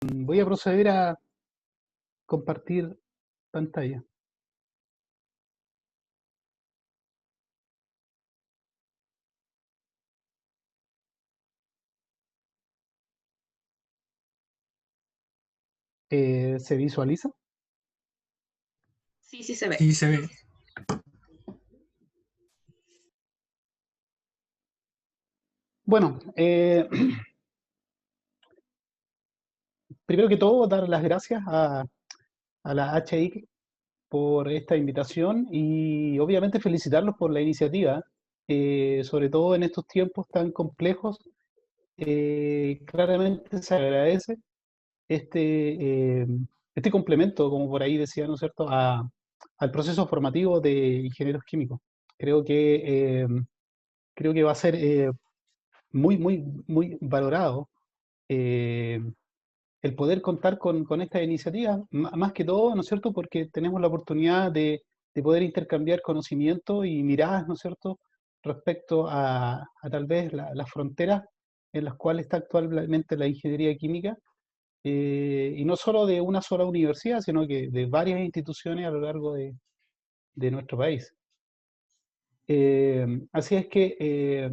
Voy a proceder a compartir pantalla. ¿Se visualiza? Sí, sí se ve. Sí, se ve. Bueno, primero que todo, dar las gracias a la HI por esta invitación y obviamente felicitarlos por la iniciativa, sobre todo en estos tiempos tan complejos. Claramente se agradece este, este complemento, como por ahí decía, ¿no es cierto?, al proceso formativo de ingenieros químicos. Creo que, creo que va a ser muy valorado eh, el poder contar con esta iniciativa, más que todo, ¿no es cierto?, porque tenemos la oportunidad de poder intercambiar conocimiento y miradas, ¿no es cierto?, respecto a tal vez las fronteras en las cuales está actualmente la ingeniería química, y no solo de una sola universidad, sino que de varias instituciones a lo largo de nuestro país. Así es que,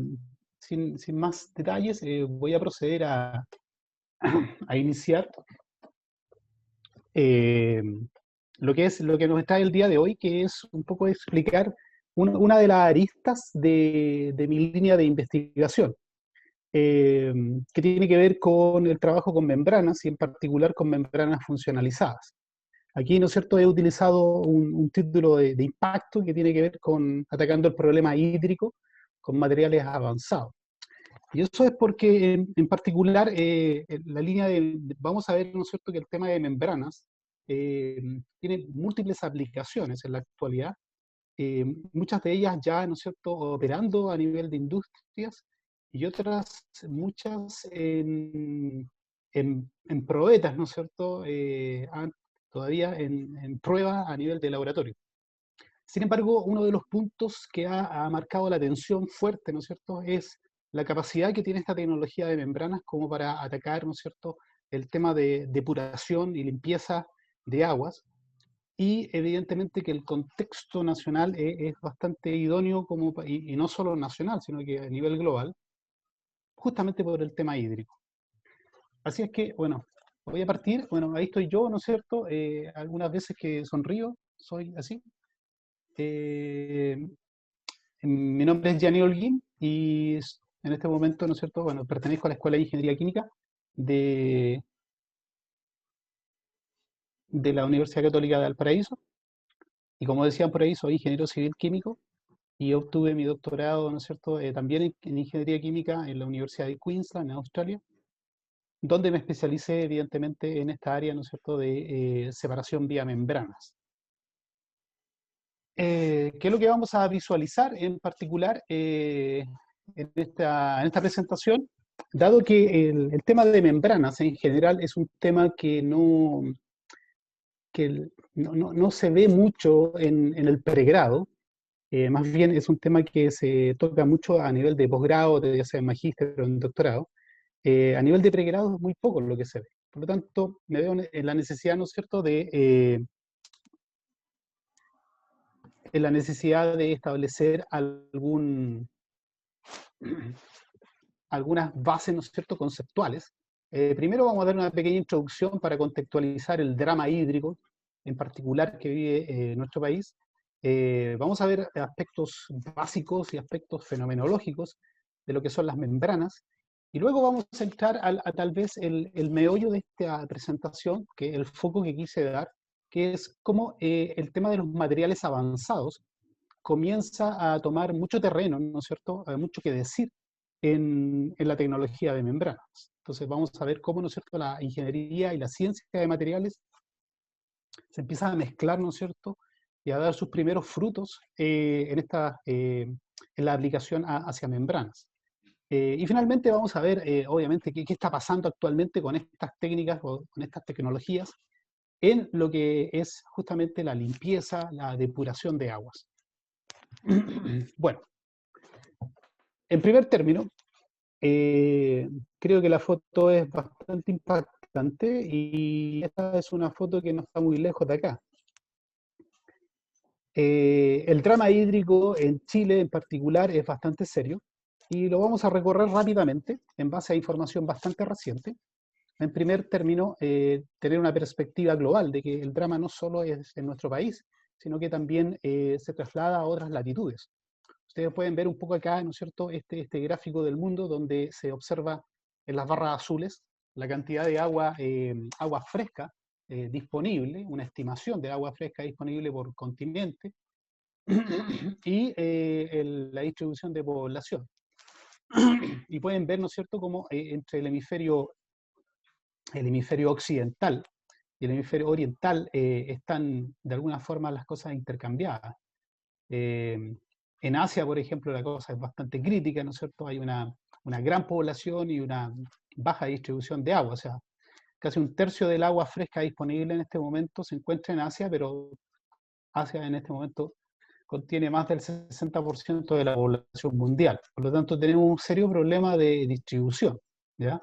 sin más detalles, voy a proceder a iniciar eh, lo que nos está el día de hoy, que es un poco explicar una de las aristas de mi línea de investigación, que tiene que ver con el trabajo con membranas y en particular con membranas funcionalizadas. Aquí, ¿no es cierto?, he utilizado un título de impacto que tiene que ver con atacando el problema hídrico con materiales avanzados. Y eso es porque, en particular, en la línea vamos a ver, ¿no es cierto?, que el tema de membranas eh, tiene múltiples aplicaciones en la actualidad, muchas de ellas ya, ¿no es cierto?, operando a nivel de industrias y otras, muchas en probetas, ¿no es cierto?, todavía en pruebas a nivel de laboratorio. Sin embargo, uno de los puntos que ha marcado la atención fuerte, ¿no es cierto?, es la capacidad que tiene esta tecnología de membranas como para atacar, ¿no es cierto?, el tema de depuración y limpieza de aguas, y evidentemente que el contexto nacional es bastante idóneo como, y no solo nacional, sino que a nivel global, justamente por el tema hídrico. Así es que, bueno, voy a partir, bueno, ahí estoy yo, ¿no es cierto? Algunas veces que sonrío, soy así. Eh, Mi nombre es Gianni Holguín y en este momento, ¿no es cierto?, bueno, pertenezco a la Escuela de Ingeniería Química de, de la Universidad Católica de Valparaíso. Y como decían por ahí, soy ingeniero civil químico y obtuve mi doctorado, ¿no es cierto?, también en ingeniería química en la Universidad de Queensland, en Australia, donde me especialicé evidentemente en esta área, ¿no es cierto?, de separación vía membranas. ¿Qué es lo que vamos a visualizar en particular en esta presentación? Dado que el tema de membranas en general es un tema que no se ve mucho en el pregrado, más bien es un tema que se toca mucho a nivel de posgrado, ya sea en magíster o en doctorado. A nivel de pregrado es muy poco lo que se ve. Por lo tanto, me veo en la necesidad, ¿no es cierto?, en la necesidad de establecer algunas bases, ¿no es cierto?, conceptuales. Primero vamos a dar una pequeña introducción para contextualizar el drama hídrico, en particular que vive nuestro país. Vamos a ver aspectos básicos y aspectos fenomenológicos de lo que son las membranas, y luego vamos a entrar a tal vez el meollo de esta presentación, que el foco que quise dar, que es cómo el tema de los materiales avanzados comienza a tomar mucho terreno, ¿no es cierto?, mucho que decir en la tecnología de membranas. Entonces vamos a ver cómo, ¿no es cierto?, la ingeniería y la ciencia de materiales se empiezan a mezclar, ¿no es cierto?, y a dar sus primeros frutos en la aplicación hacia membranas. Y finalmente vamos a ver, obviamente, qué está pasando actualmente con estas técnicas o con estas tecnologías en lo que es justamente la limpieza, la depuración de aguas. Bueno, en primer término, creo que la foto es bastante impactante importante, y esta es una foto que no está muy lejos de acá. El drama hídrico en Chile en particular es bastante serio, y lo vamos a recorrer rápidamente en base a información bastante reciente. En primer término, tener una perspectiva global de que el drama no solo es en nuestro país, sino que también se traslada a otras latitudes. Ustedes pueden ver un poco acá, ¿no es cierto?, este gráfico del mundo donde se observa en las barras azules la cantidad de agua fresca disponible, una estimación de agua fresca disponible por continente, y la distribución de población. Y pueden ver, ¿no es cierto?, cómo entre el hemisferio occidental y el hemisferio oriental están de alguna forma las cosas intercambiadas. En Asia, por ejemplo, la cosa es bastante crítica, ¿no es cierto? Hay una gran población y una baja distribución de agua, o sea, casi un tercio del agua fresca disponible en este momento se encuentra en Asia, pero Asia en este momento contiene más del 60% de la población mundial. Por lo tanto, tenemos un serio problema de distribución, ¿ya?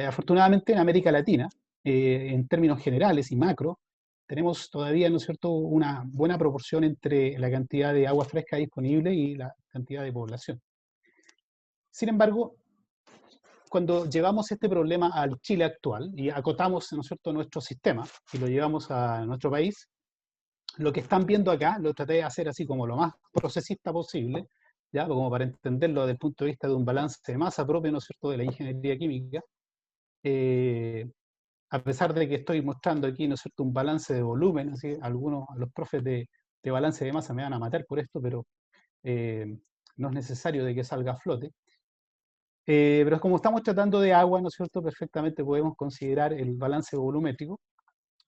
Afortunadamente en América Latina, en términos generales y macro, tenemos todavía, ¿no es cierto?, una buena proporción entre la cantidad de agua fresca disponible y la cantidad de población. Sin embargo, cuando llevamos este problema al Chile actual y acotamos, ¿no es cierto?, nuestro sistema y lo llevamos a nuestro país, lo que están viendo acá, lo traté de hacer así como lo más procesista posible, ¿ya?, como para entenderlo desde el punto de vista de un balance de masa propio, ¿no es cierto?, de la ingeniería química. A pesar de que estoy mostrando aquí, ¿no es cierto?, un balance de volumen, así, los profes de balance de masa me van a matar por esto, pero no es necesario de que salga a flote. Pero como estamos tratando de agua, ¿no es cierto?, perfectamente podemos considerar el balance volumétrico.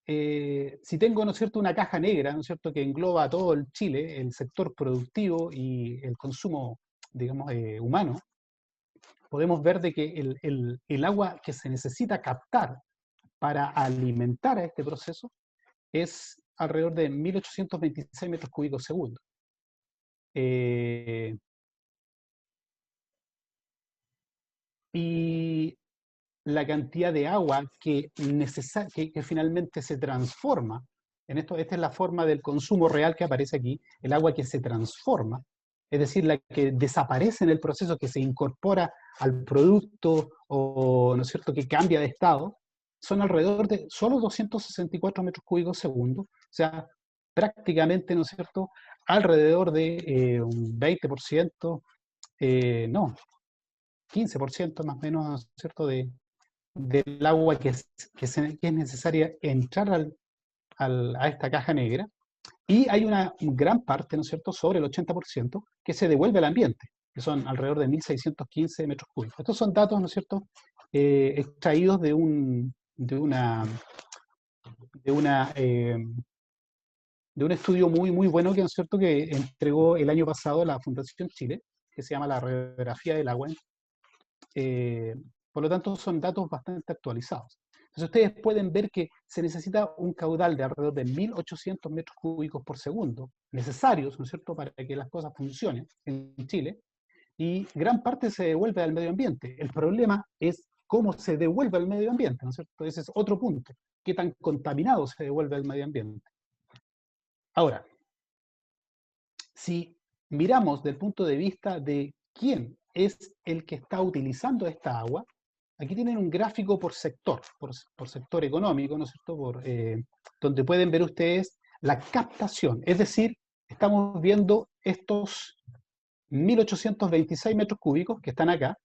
Si tengo, ¿no es cierto?, una caja negra, ¿no es cierto?, que engloba a todo el Chile, el sector productivo y el consumo, digamos, humano, podemos ver de que el agua que se necesita captar para alimentar a este proceso es alrededor de 1826 metros cúbicos segundo. Y la cantidad de agua que finalmente se transforma, esta es la forma del consumo real que aparece aquí, el agua que se transforma, es decir, la que desaparece en el proceso, que se incorpora al producto, o, ¿no es cierto?, que cambia de estado, son alrededor de solo 264 metros cúbicos segundo, o sea, prácticamente, ¿no es cierto?, alrededor de un 20%, no, 15% más o menos, ¿no es cierto?, del agua que es necesaria entrar a esta caja negra, y hay una gran parte, ¿no es cierto?, sobre el 80%, que se devuelve al ambiente, que son alrededor de 1615 metros cúbicos. Estos son datos, ¿no es cierto?, extraídos de un estudio muy bueno que, ¿no es cierto?, que entregó el año pasado la Fundación Chile, que se llama la radiografía del agua. Por lo tanto, son datos bastante actualizados. Entonces ustedes pueden ver que se necesita un caudal de alrededor de 1800 metros cúbicos por segundo, necesarios, ¿no es cierto?, para que las cosas funcionen en Chile, y gran parte se devuelve al medio ambiente. El problema es cómo se devuelve al medio ambiente, ¿no es cierto? Ese es otro punto. ¿Qué tan contaminado se devuelve al medio ambiente? Ahora, si miramos del punto de vista de quién es el que está utilizando esta agua, aquí tienen un gráfico por sector, por sector económico, ¿no es cierto?, donde pueden ver ustedes la captación, es decir, estamos viendo estos 1826 metros cúbicos que están acá,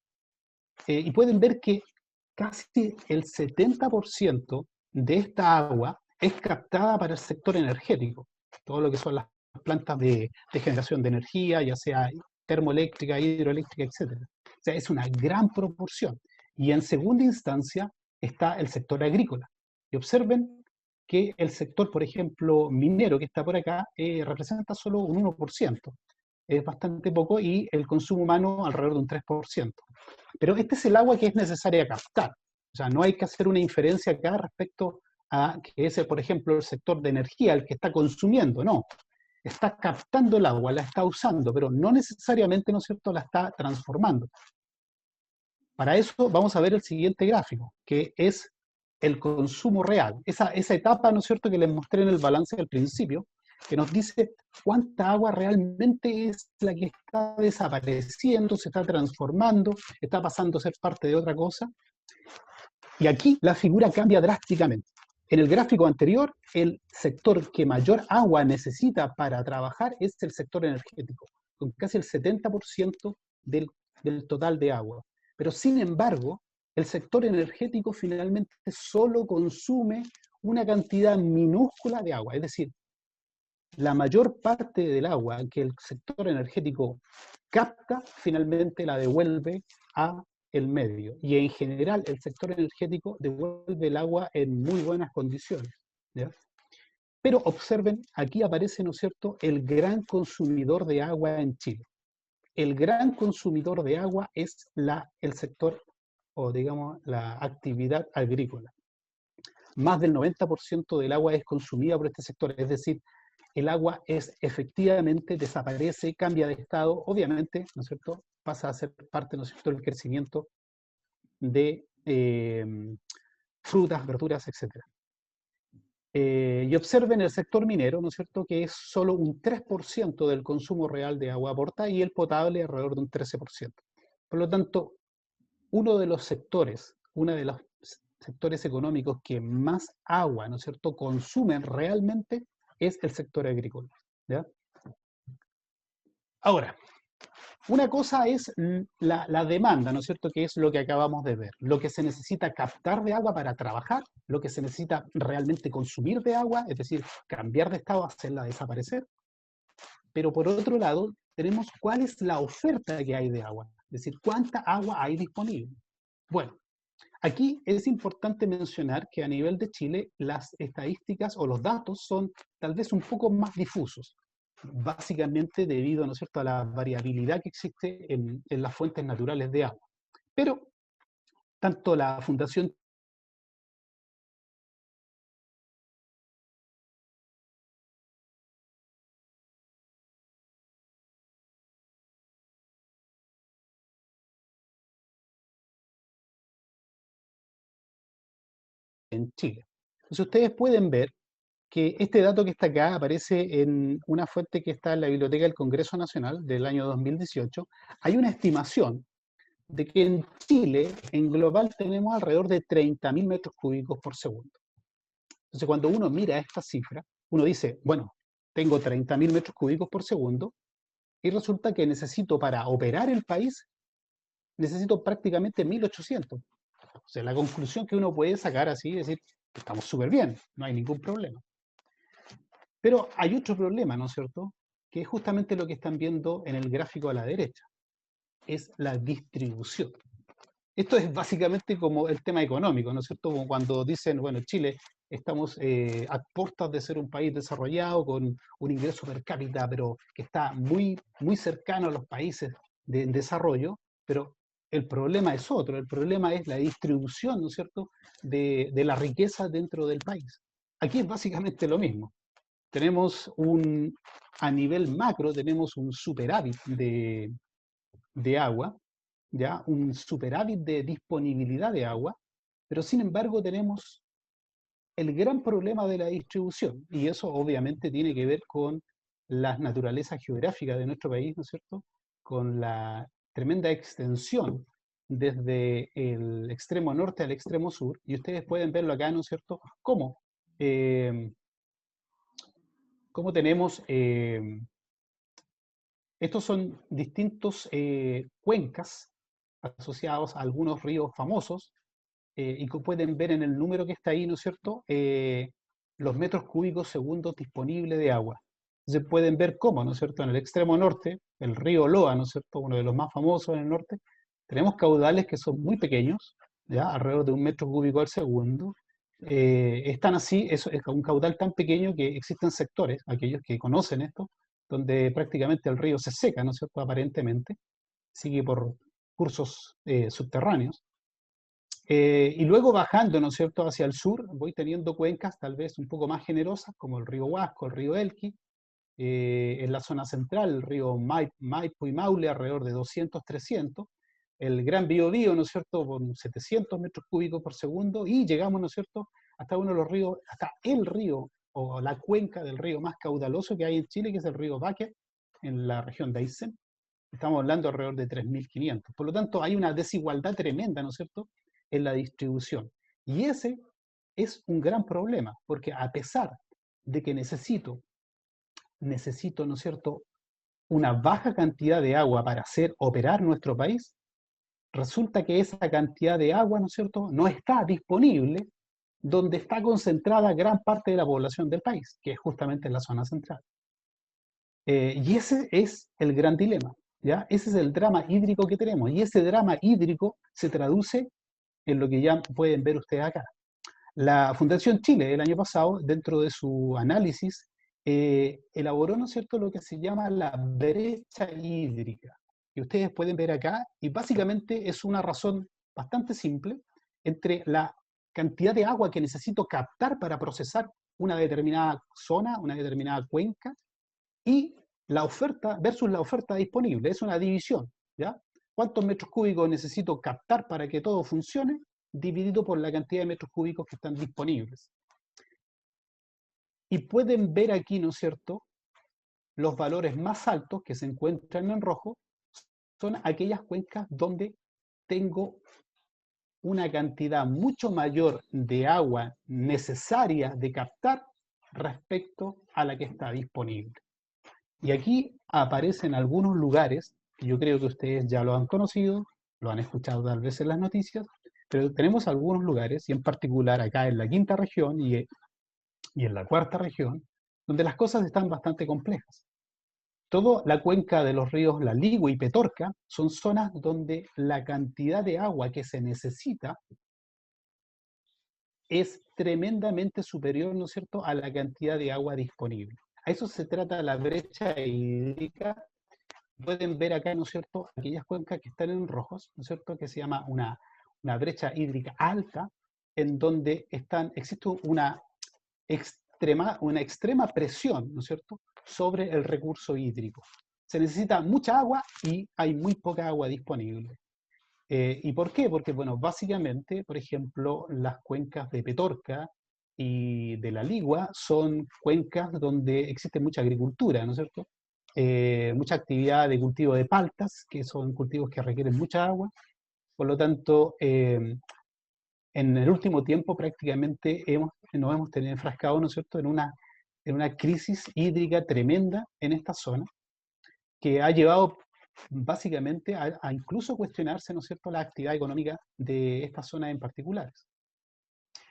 y pueden ver que casi el 70% de esta agua es captada para el sector energético, todo lo que son las plantas de generación de energía, ya sea termoeléctrica, hidroeléctrica, etc. O sea, es una gran proporción. Y en segunda instancia está el sector agrícola. Y observen que el sector, por ejemplo, minero, que está por acá, representa solo un 1%. Es bastante poco, y el consumo humano alrededor de un 3%. Pero este es el agua que es necesaria captar. O sea, no hay que hacer una inferencia acá respecto a que ese, por ejemplo, el sector de energía, el que está consumiendo, no. Está captando el agua, la está usando, pero no necesariamente, ¿no es cierto?, la está transformando. Para eso vamos a ver el siguiente gráfico, que es el consumo real, esa etapa, ¿no es cierto?, que les mostré en el balance al principio, que nos dice cuánta agua realmente es la que está desapareciendo, se está transformando, está pasando a ser parte de otra cosa. Y aquí la figura cambia drásticamente. En el gráfico anterior, el sector que mayor agua necesita para trabajar es el sector energético, con casi el 70% del total de agua. Pero sin embargo, el sector energético finalmente solo consume una cantidad minúscula de agua, es decir, la mayor parte del agua que el sector energético capta, finalmente la devuelve a el medio. Y en general el sector energético devuelve el agua en muy buenas condiciones, ¿ya? Pero observen, aquí aparece, ¿no es cierto?, el gran consumidor de agua en Chile. El gran consumidor de agua es el sector, o digamos, la actividad agrícola. Más del 90% del agua es consumida por este sector, es decir, el agua es efectivamente, desaparece, cambia de estado, obviamente, ¿no es cierto?, pasa a ser parte, ¿no es cierto?, del crecimiento de frutas, verduras, etc. Y observen el sector minero, ¿no es cierto?, que es solo un 3% del consumo real de agua aporta y el potable alrededor de un 13%. Por lo tanto, uno de los sectores económicos que más agua, ¿no es cierto?, consumen realmente es el sector agrícola, ¿ya? Ahora, una cosa es la demanda, ¿no es cierto?, que es lo que acabamos de ver, lo que se necesita captar de agua para trabajar, lo que se necesita realmente consumir de agua, es decir, cambiar de estado, hacerla desaparecer. Pero por otro lado, tenemos cuál es la oferta que hay de agua, es decir, cuánta agua hay disponible. Bueno, aquí es importante mencionar que a nivel de Chile las estadísticas o los datos son tal vez un poco más difusos, básicamente debido, ¿no es cierto?, a la variabilidad que existe en las fuentes naturales de agua. Pero tanto la Fundación en Chile. Entonces ustedes pueden ver que este dato que está acá aparece en una fuente que está en la Biblioteca del Congreso Nacional del año 2018. Hay una estimación de que en Chile, en global, tenemos alrededor de 30.000 metros cúbicos por segundo. Entonces, cuando uno mira esta cifra, uno dice, bueno, tengo 30.000 metros cúbicos por segundo y resulta que necesito para operar el país, necesito prácticamente 1.800. O sea, la conclusión que uno puede sacar así es decir, estamos súper bien, no hay ningún problema. Pero hay otro problema, ¿no es cierto?, que es justamente lo que están viendo en el gráfico a la derecha, es la distribución. Esto es básicamente como el tema económico, ¿no es cierto? Como cuando dicen, bueno, Chile, estamos a puertas de ser un país desarrollado con un ingreso per cápita, pero que está muy, muy cercano a los países de desarrollo, pero el problema es otro, el problema es la distribución, ¿no es cierto?, de la riqueza dentro del país. Aquí es básicamente lo mismo. Tenemos a nivel macro, tenemos un superávit de agua, ¿ya? Un superávit de disponibilidad de agua, pero sin embargo tenemos el gran problema de la distribución, y eso obviamente tiene que ver con las naturalezas geográficas de nuestro país, ¿no es cierto?, con la tremenda extensión desde el extremo norte al extremo sur, y ustedes pueden verlo acá, ¿no es cierto?, eh, cómo tenemos estos son distintos cuencas asociados a algunos ríos famosos y que pueden ver en el número que está ahí, ¿no es cierto?, los metros cúbicos segundos disponibles de agua. Entonces pueden ver cómo, ¿no es cierto?, en el extremo norte, el río Loa, ¿no es cierto?, uno de los más famosos en el norte, tenemos caudales que son muy pequeños, ¿ya?, alrededor de un metro cúbico al segundo. Están así, es un caudal tan pequeño que existen sectores, aquellos que conocen esto, donde prácticamente el río se seca, ¿no es cierto?, aparentemente, sigue por cursos subterráneos. Y luego bajando, ¿no es cierto?, hacia el sur, voy teniendo cuencas tal vez un poco más generosas, como el río Huasco, el río Elqui, en la zona central, el río Maipo y Maule, alrededor de 200, 300, el Gran Biobío, ¿no es cierto?, con 700 metros cúbicos por segundo, y llegamos, ¿no es cierto?, hasta uno de los ríos, hasta el río, o la cuenca del río más caudaloso que hay en Chile, que es el río Báquer, en la región de Aysén. Estamos hablando alrededor de 3.500. Por lo tanto, hay una desigualdad tremenda, ¿no es cierto?, en la distribución. Y ese es un gran problema, porque a pesar de que necesito, ¿no es cierto?, una baja cantidad de agua para hacer operar nuestro país, resulta que esa cantidad de agua, ¿no es cierto?, no está disponible donde está concentrada gran parte de la población del país, que es justamente en la zona central. Y ese es el gran dilema, ¿ya? Ese es el drama hídrico que tenemos, y ese drama hídrico se traduce en lo que ya pueden ver ustedes acá. La Fundación Chile, el año pasado, dentro de su análisis, elaboró, ¿no es cierto?, lo que se llama la brecha hídrica, que ustedes pueden ver acá, y básicamente es una razón bastante simple entre la cantidad de agua que necesito captar para procesar una determinada zona, una determinada cuenca, y la oferta versus la oferta disponible. Es una división, ¿ya? ¿Cuántos metros cúbicos necesito captar para que todo funcione? Dividido por la cantidad de metros cúbicos que están disponibles. Y pueden ver aquí, ¿no es cierto?, los valores más altos que se encuentran en rojo son aquellas cuencas donde tengo una cantidad mucho mayor de agua necesaria de captar respecto a la que está disponible. Y aquí aparecen algunos lugares que yo creo que ustedes ya lo han conocido, lo han escuchado tal vez en las noticias, pero tenemos algunos lugares, y en particular acá en la quinta región y en la cuarta región, donde las cosas están bastante complejas. Toda la cuenca de los ríos La Ligua y Petorca son zonas donde la cantidad de agua que se necesita es tremendamente superior, ¿no es cierto?, a la cantidad de agua disponible. A eso se trata la brecha hídrica. Pueden ver acá, ¿no es cierto?, aquellas cuencas que están en rojos, ¿no es cierto?, que se llama una brecha hídrica alta, en donde existe una extrema presión, ¿no es cierto?, sobre el recurso hídrico. Se necesita mucha agua y hay muy poca agua disponible. ¿Y por qué? Porque, bueno, básicamente, por ejemplo, las cuencas de Petorca y de La Ligua son cuencas donde existe mucha agricultura, ¿no es cierto? Mucha actividad de cultivo de paltas, que son cultivos que requieren mucha agua. Por lo tanto, en el último tiempo prácticamente nos hemos tenido enfrascado, ¿no es cierto?, en una crisis hídrica tremenda en esta zona, que ha llevado básicamente a incluso cuestionarse, ¿no es cierto?, la actividad económica de esta zona en particular.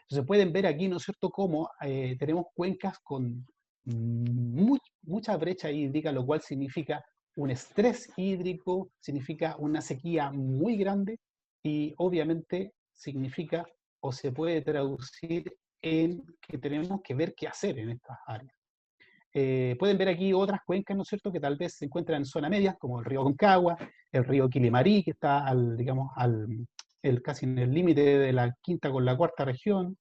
Entonces pueden ver aquí, ¿no es cierto?, cómo tenemos cuencas con mucha brecha hídrica, lo cual significa un estrés hídrico, significa una sequía muy grande y obviamente significa o se puede traducir en que tenemos que ver qué hacer en estas áreas. Pueden ver aquí otras cuencas, ¿no es cierto?, que tal vez se encuentran en zona media, como el río Concagua, el río Quilimarí, que está casi en el límite de la quinta con la cuarta región,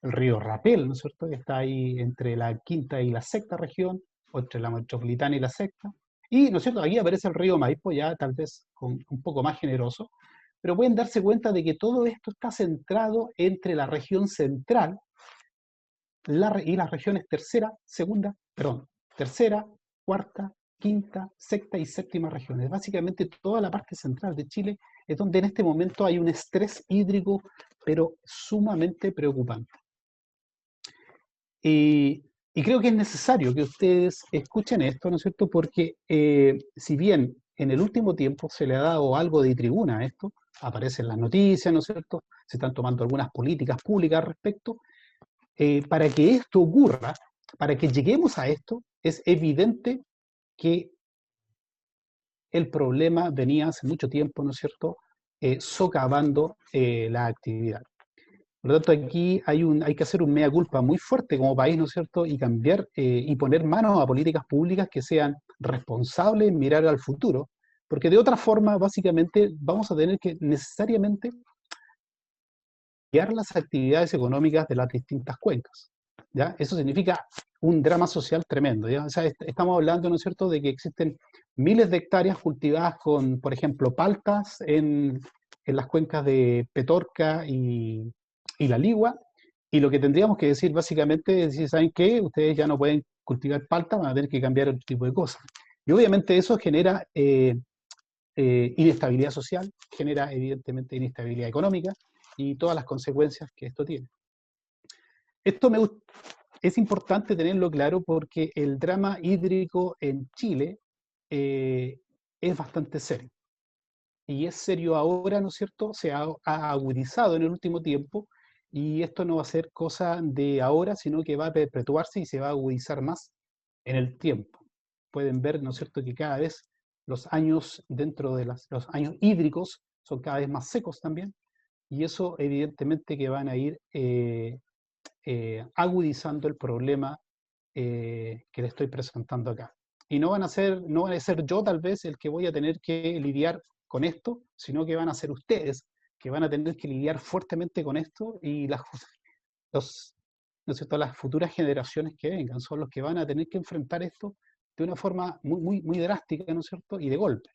el río Rapel, ¿no es cierto?, que está ahí entre la quinta y la sexta región, o entre la metropolitana y la sexta. Y, ¿no es cierto?, aquí aparece el río Maipo, ya tal vez un poco más generoso, pero pueden darse cuenta de que todo esto está centrado entre la región central y las regiones tercera, cuarta, quinta, sexta y séptima regiones. Básicamente toda la parte central de Chile es donde en este momento hay un estrés hídrico, pero sumamente preocupante. Y creo que es necesario que ustedes escuchen esto, ¿no es cierto?, porque si bien en el último tiempo se le ha dado algo de tribuna a esto, aparecen las noticias, ¿no es cierto?, se están tomando algunas políticas públicas al respecto, para que esto ocurra, para que lleguemos a esto, es evidente que el problema venía hace mucho tiempo, ¿no es cierto?, socavando la actividad. Por lo tanto, aquí hay que hacer un mea culpa muy fuerte como país, ¿no es cierto?, y cambiar y poner manos a políticas públicas que sean responsables, mirar al futuro, porque de otra forma, básicamente, vamos a tener que necesariamente las actividades económicas de las distintas cuencas, ¿ya? Eso significa un drama social tremendo, ¿ya? O sea, estamos hablando, ¿no es cierto?, de que existen miles de hectáreas cultivadas con, por ejemplo, paltas en las cuencas de Petorca y La Ligua, y lo que tendríamos que decir básicamente es decir, ¿saben qué? Ustedes ya no pueden cultivar palta, van a tener que cambiar otro tipo de cosas. Y obviamente eso genera inestabilidad social, genera evidentemente inestabilidad económica y todas las consecuencias que esto tiene. Esto es importante tenerlo claro porque el drama hídrico en Chile es bastante serio. Y es serio ahora, ¿no es cierto? Ha agudizado en el último tiempo y esto no va a ser cosa de ahora, sino que va a perpetuarse y se va a agudizar más en el tiempo. Pueden ver, ¿no es cierto?, que cada vez los años dentro de los años hídricos son cada vez más secos también, y eso evidentemente que van a ir agudizando el problema que le estoy presentando acá. Y no van a ser yo tal vez el que voy a tener que lidiar con esto, sino que van a ser ustedes que van a tener que lidiar fuertemente con esto y los, ¿no es cierto?, las futuras generaciones que vengan son los que van a tener que enfrentar esto de una forma muy drástica, ¿no es cierto?, y de golpe.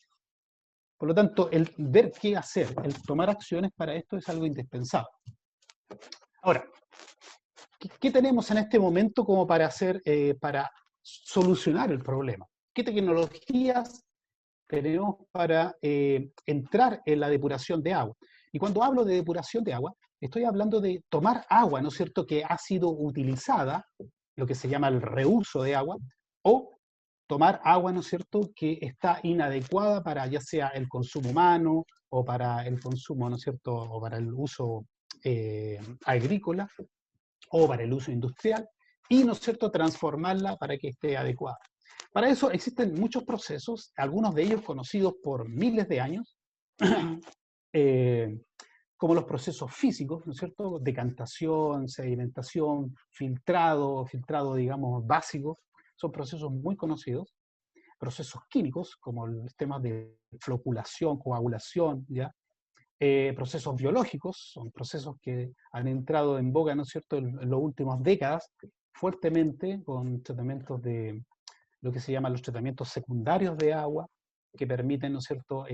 Por lo tanto, el ver qué hacer, el tomar acciones para esto es algo indispensable. Ahora, ¿qué tenemos en este momento como para hacer, para solucionar el problema? ¿Qué tecnologías tenemos para entrar en la depuración de agua? Y cuando hablo de depuración de agua, estoy hablando de tomar agua, ¿no es cierto?, que ha sido utilizada, lo que se llama el reuso de agua, o tomar agua, ¿no es cierto?, que está inadecuada para ya sea el consumo humano o para el consumo, ¿no es cierto?, o para el uso agrícola, o para el uso industrial, y, ¿no es cierto?, transformarla para que esté adecuada. Para eso existen muchos procesos, algunos de ellos conocidos por miles de años, como los procesos físicos, ¿no es cierto?, decantación, sedimentación, filtrado, digamos, básico, son procesos muy conocidos. Procesos químicos, como los temas de floculación, coagulación, ¿ya? Procesos biológicos, son procesos que han entrado en boga, ¿no es cierto?, en las últimas décadas, fuertemente con tratamientos de lo que se llaman los tratamientos secundarios de agua, que permiten, ¿no es cierto?,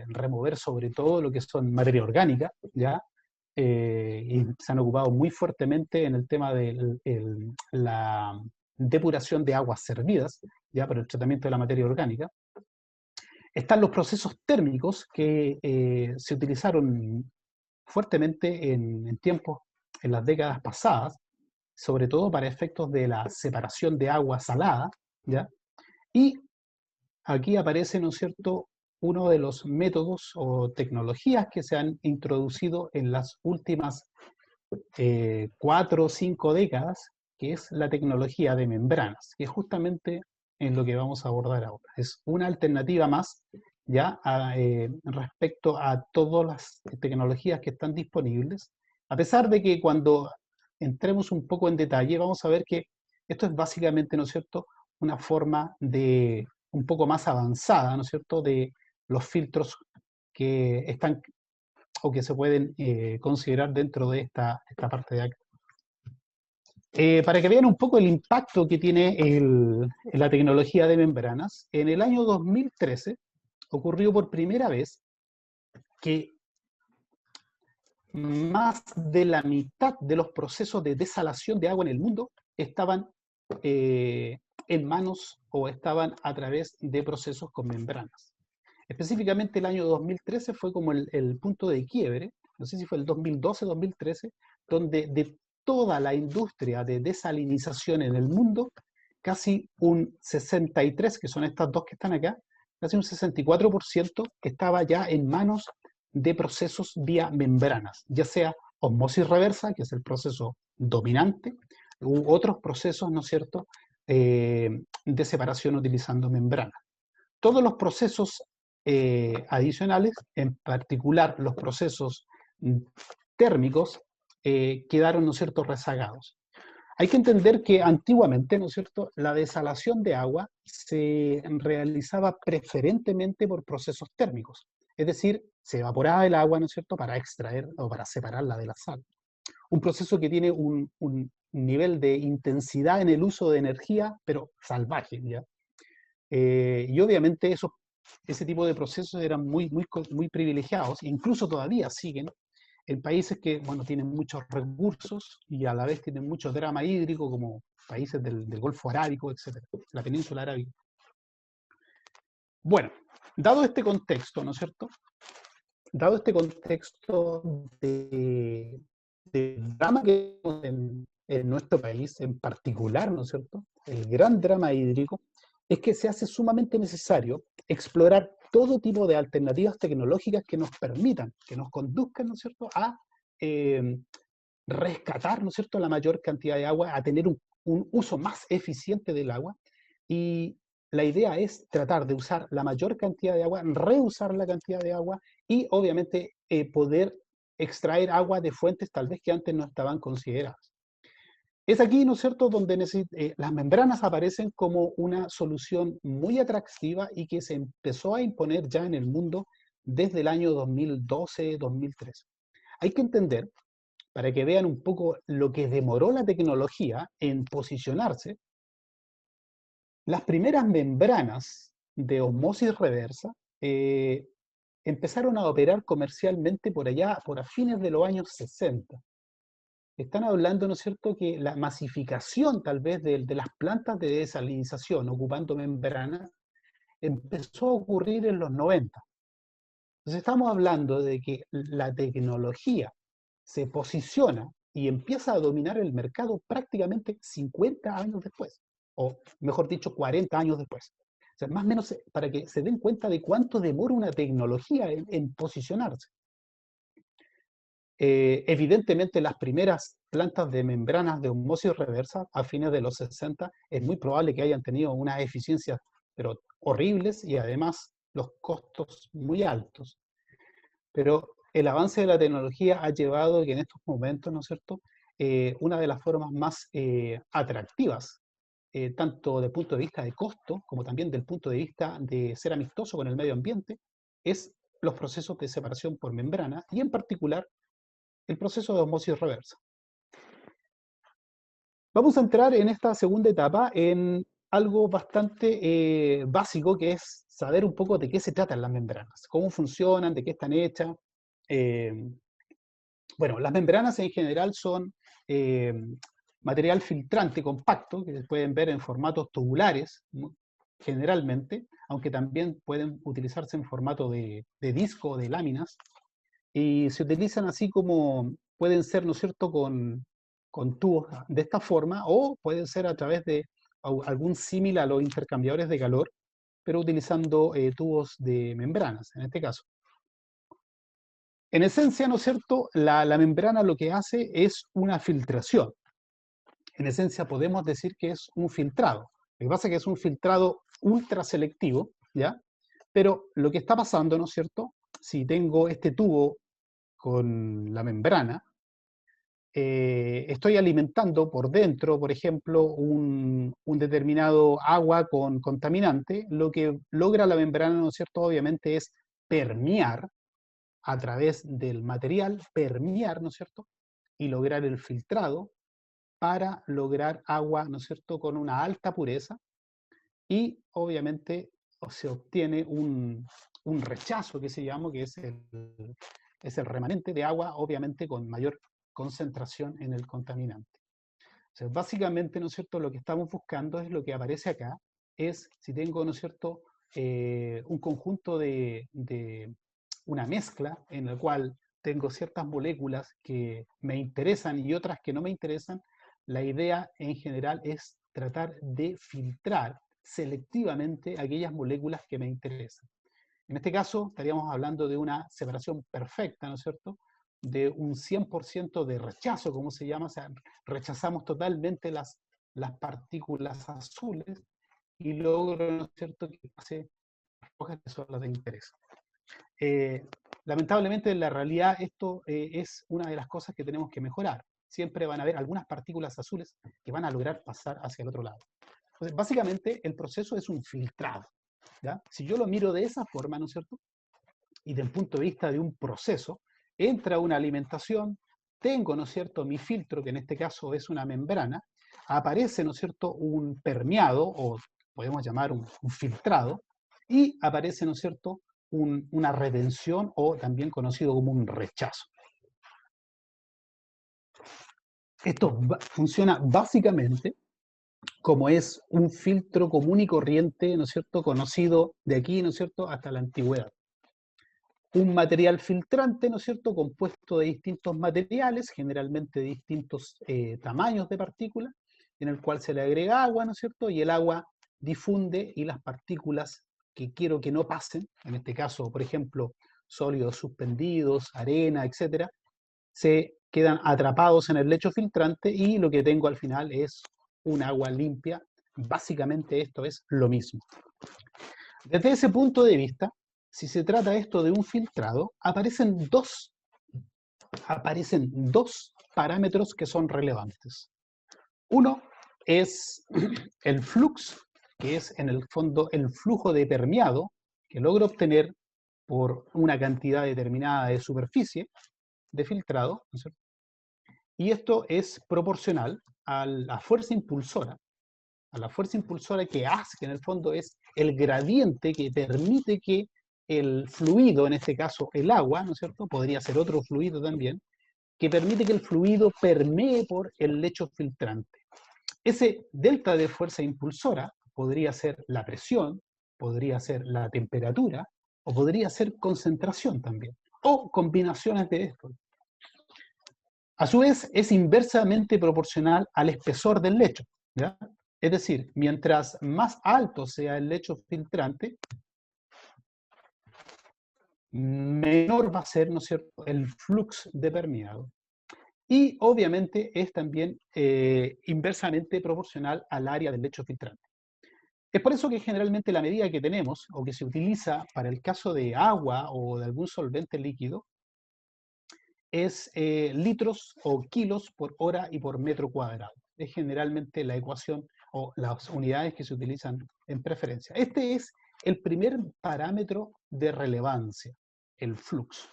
remover sobre todo lo que son materia orgánica, ¿ya? Y se han ocupado muy fuertemente en el tema de la depuración de aguas servidas, ¿ya?, para el tratamiento de la materia orgánica. Están los procesos térmicos que se utilizaron fuertemente en las décadas pasadas, sobre todo para efectos de la separación de agua salada, ¿ya? Y aquí aparece, ¿no es cierto?, uno de los métodos o tecnologías que se han introducido en las últimas 4 o 5 décadas, que es la tecnología de membranas, que es justamente en lo que vamos a abordar ahora. Es una alternativa más ya respecto a todas las tecnologías que están disponibles, a pesar de que cuando entremos un poco en detalle vamos a ver que esto es básicamente, ¿no es cierto?, una forma de un poco más avanzada, ¿no es cierto?, de los filtros que están o que se pueden considerar dentro de esta parte de acá. Para que vean un poco el impacto que tiene la tecnología de membranas, en el año 2013 ocurrió por primera vez que más de la mitad de los procesos de desalación de agua en el mundo estaban en manos o estaban a través de procesos con membranas. Específicamente el año 2013 fue como el punto de quiebre, no sé si fue el 2012-2013, donde de toda la industria de desalinización en el mundo, casi un 63%, que son estas dos que están acá, casi un 64% estaba ya en manos de procesos vía membranas, ya sea osmosis reversa, que es el proceso dominante, u otros procesos, ¿no es cierto?, de separación utilizando membranas. Todos los procesos adicionales, en particular los procesos térmicos, quedaron, ¿no es cierto?, rezagados. Hay que entender que antiguamente, ¿no es cierto?, la desalación de agua se realizaba preferentemente por procesos térmicos, es decir, se evaporaba el agua, ¿no es cierto?, para extraer o para separarla de la sal. Un proceso que tiene un nivel de intensidad en el uso de energía, pero salvaje, ¿ya? Y obviamente ese tipo de procesos eran muy privilegiados, incluso todavía siguen en países que, bueno, tienen muchos recursos y a la vez tienen mucho drama hídrico, como países del Golfo Arábico, etcétera, la península arábica. Bueno, dado este contexto, ¿no es cierto? Dado este contexto de drama que tenemos en nuestro país en particular, ¿no es cierto? El gran drama hídrico, es que se hace sumamente necesario explorar todo tipo de alternativas tecnológicas que nos permitan, que nos conduzcan, ¿no es cierto?, a rescatar, ¿no es cierto?, la mayor cantidad de agua, a tener un uso más eficiente del agua. Y la idea es tratar de usar la mayor cantidad de agua, reusar la cantidad de agua y obviamente poder extraer agua de fuentes tal vez que antes no estaban consideradas. Es aquí, ¿no es cierto?, donde las membranas aparecen como una solución muy atractiva y que se empezó a imponer ya en el mundo desde el año 2012-2013. Hay que entender, para que vean un poco lo que demoró la tecnología en posicionarse, las primeras membranas de osmosis reversa eh, empezaron a operar comercialmente por allá, por a fines de los años 60. Están hablando, ¿no es cierto?, que la masificación tal vez de las plantas de desalinización ocupando membranas empezó a ocurrir en los 90. Entonces estamos hablando de que la tecnología se posiciona y empieza a dominar el mercado prácticamente 50 años después, o mejor dicho, 40 años después. O sea, más o menos para que se den cuenta de cuánto demora una tecnología en posicionarse. Evidentemente, las primeras plantas de membranas de osmosis reversa a fines de los 60 es muy probable que hayan tenido unas eficiencias pero horribles y además los costos muy altos. Pero el avance de la tecnología ha llevado que en estos momentos, ¿no es cierto?, una de las formas más atractivas, tanto desde el punto de vista de costo, como también del punto de vista de ser amistoso con el medio ambiente, es los procesos de separación por membrana y en particular el proceso de osmosis reversa. Vamos a entrar en esta segunda etapa en algo bastante básico, que es saber un poco de qué se tratan las membranas, cómo funcionan, de qué están hechas. Eh, bueno, las membranas en general son eh, material filtrante compacto, que se pueden ver en formatos tubulares, generalmente, aunque también pueden utilizarse en formato de disco o de láminas, y se utilizan así como pueden ser, ¿no es cierto?, con tubos de esta forma, o pueden ser a través de algún símil a los intercambiadores de calor, pero utilizando tubos de membranas, en este caso. En esencia, ¿no es cierto?, la membrana lo que hace es una filtración. En esencia podemos decir que es un filtrado. Lo que pasa es que es un filtrado ultra selectivo, ¿ya? Pero lo que está pasando, ¿no es cierto?, si tengo este tubo con la membrana, estoy alimentando por dentro, por ejemplo, un determinado agua con contaminante, lo que logra la membrana, ¿no es cierto?, obviamente es permear a través del material, permear, ¿no es cierto?, y lograr el filtrado para lograr agua, ¿no es cierto?, con una alta pureza y obviamente se obtiene un rechazo que se llama, que es el remanente de agua, obviamente con mayor concentración en el contaminante. O sea, básicamente, ¿no es cierto?, lo que estamos buscando es lo que aparece acá, es si tengo, ¿no es cierto?, un conjunto de una mezcla en el cual tengo ciertas moléculas que me interesan y otras que no me interesan, la idea en general es tratar de filtrar selectivamente aquellas moléculas que me interesan. En este caso, estaríamos hablando de una separación perfecta, ¿no es cierto?, de un 100% de rechazo, como se llama, o sea, rechazamos totalmente las partículas azules y logro, ¿no es cierto?, que pase rojas, que son las de interés. Lamentablemente, en la realidad, esto es una de las cosas que tenemos que mejorar. Siempre van a haber algunas partículas azules que van a lograr pasar hacia el otro lado. Entonces, básicamente, el proceso es un filtrado, ¿ya? Si yo lo miro de esa forma, ¿no es cierto?, y desde el punto de vista de un proceso, entra una alimentación, tengo, ¿no es cierto?, mi filtro, que en este caso es una membrana, aparece, ¿no es cierto?, un permeado, o podemos llamar un filtrado, y aparece, ¿no es cierto?, una retención o también conocido como un rechazo. Esto funciona básicamente como es un filtro común y corriente, ¿no es cierto?, conocido de aquí, ¿no es cierto?, hasta la antigüedad. Un material filtrante, ¿no es cierto?, compuesto de distintos materiales, generalmente de distintos tamaños de partículas, en el cual se le agrega agua, ¿no es cierto?, y el agua difunde y las partículas que quiero que no pasen, en este caso, por ejemplo, sólidos suspendidos, arena, etcétera, se quedan atrapados en el lecho filtrante y lo que tengo al final es un agua limpia. Básicamente esto es lo mismo. Desde ese punto de vista, si se trata esto de un filtrado, aparecen dos parámetros que son relevantes. Uno es el flux, que es en el fondo el flujo de permeado que logro obtener por una cantidad determinada de superficie de filtrado, ¿no es cierto? Y esto es proporcional a la fuerza impulsora que hace, que en el fondo es el gradiente que permite que el fluido, en este caso el agua, ¿no es cierto?, podría ser otro fluido también, que permite que el fluido permee por el lecho filtrante. Ese delta de fuerza impulsora podría ser la presión, podría ser la temperatura, o podría ser concentración también, o combinaciones de esto. A su vez, es inversamente proporcional al espesor del lecho, ¿ya? Es decir, mientras más alto sea el lecho filtrante, menor va a ser, ¿no es cierto?, el flux de permeado. Y obviamente es también inversamente proporcional al área del lecho filtrante. Es por eso que generalmente la medida que tenemos, o que se utiliza para el caso de agua o de algún solvente líquido, es litros o kilos por hora y por metro cuadrado. Es generalmente la ecuación o las unidades que se utilizan en preferencia. Este es el primer parámetro de relevancia, el flux.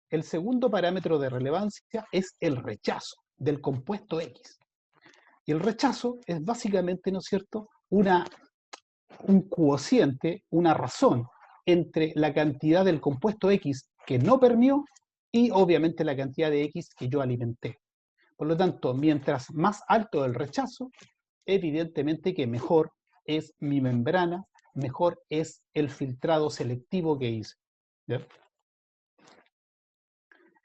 El segundo parámetro de relevancia es el rechazo del compuesto X. Y el rechazo es básicamente, ¿no es cierto?, un cociente, una razón entre la cantidad del compuesto X que no permeó y obviamente la cantidad de X que yo alimenté. Por lo tanto, mientras más alto el rechazo, evidentemente que mejor es mi membrana, mejor es el filtrado selectivo que hice. ¿Ya?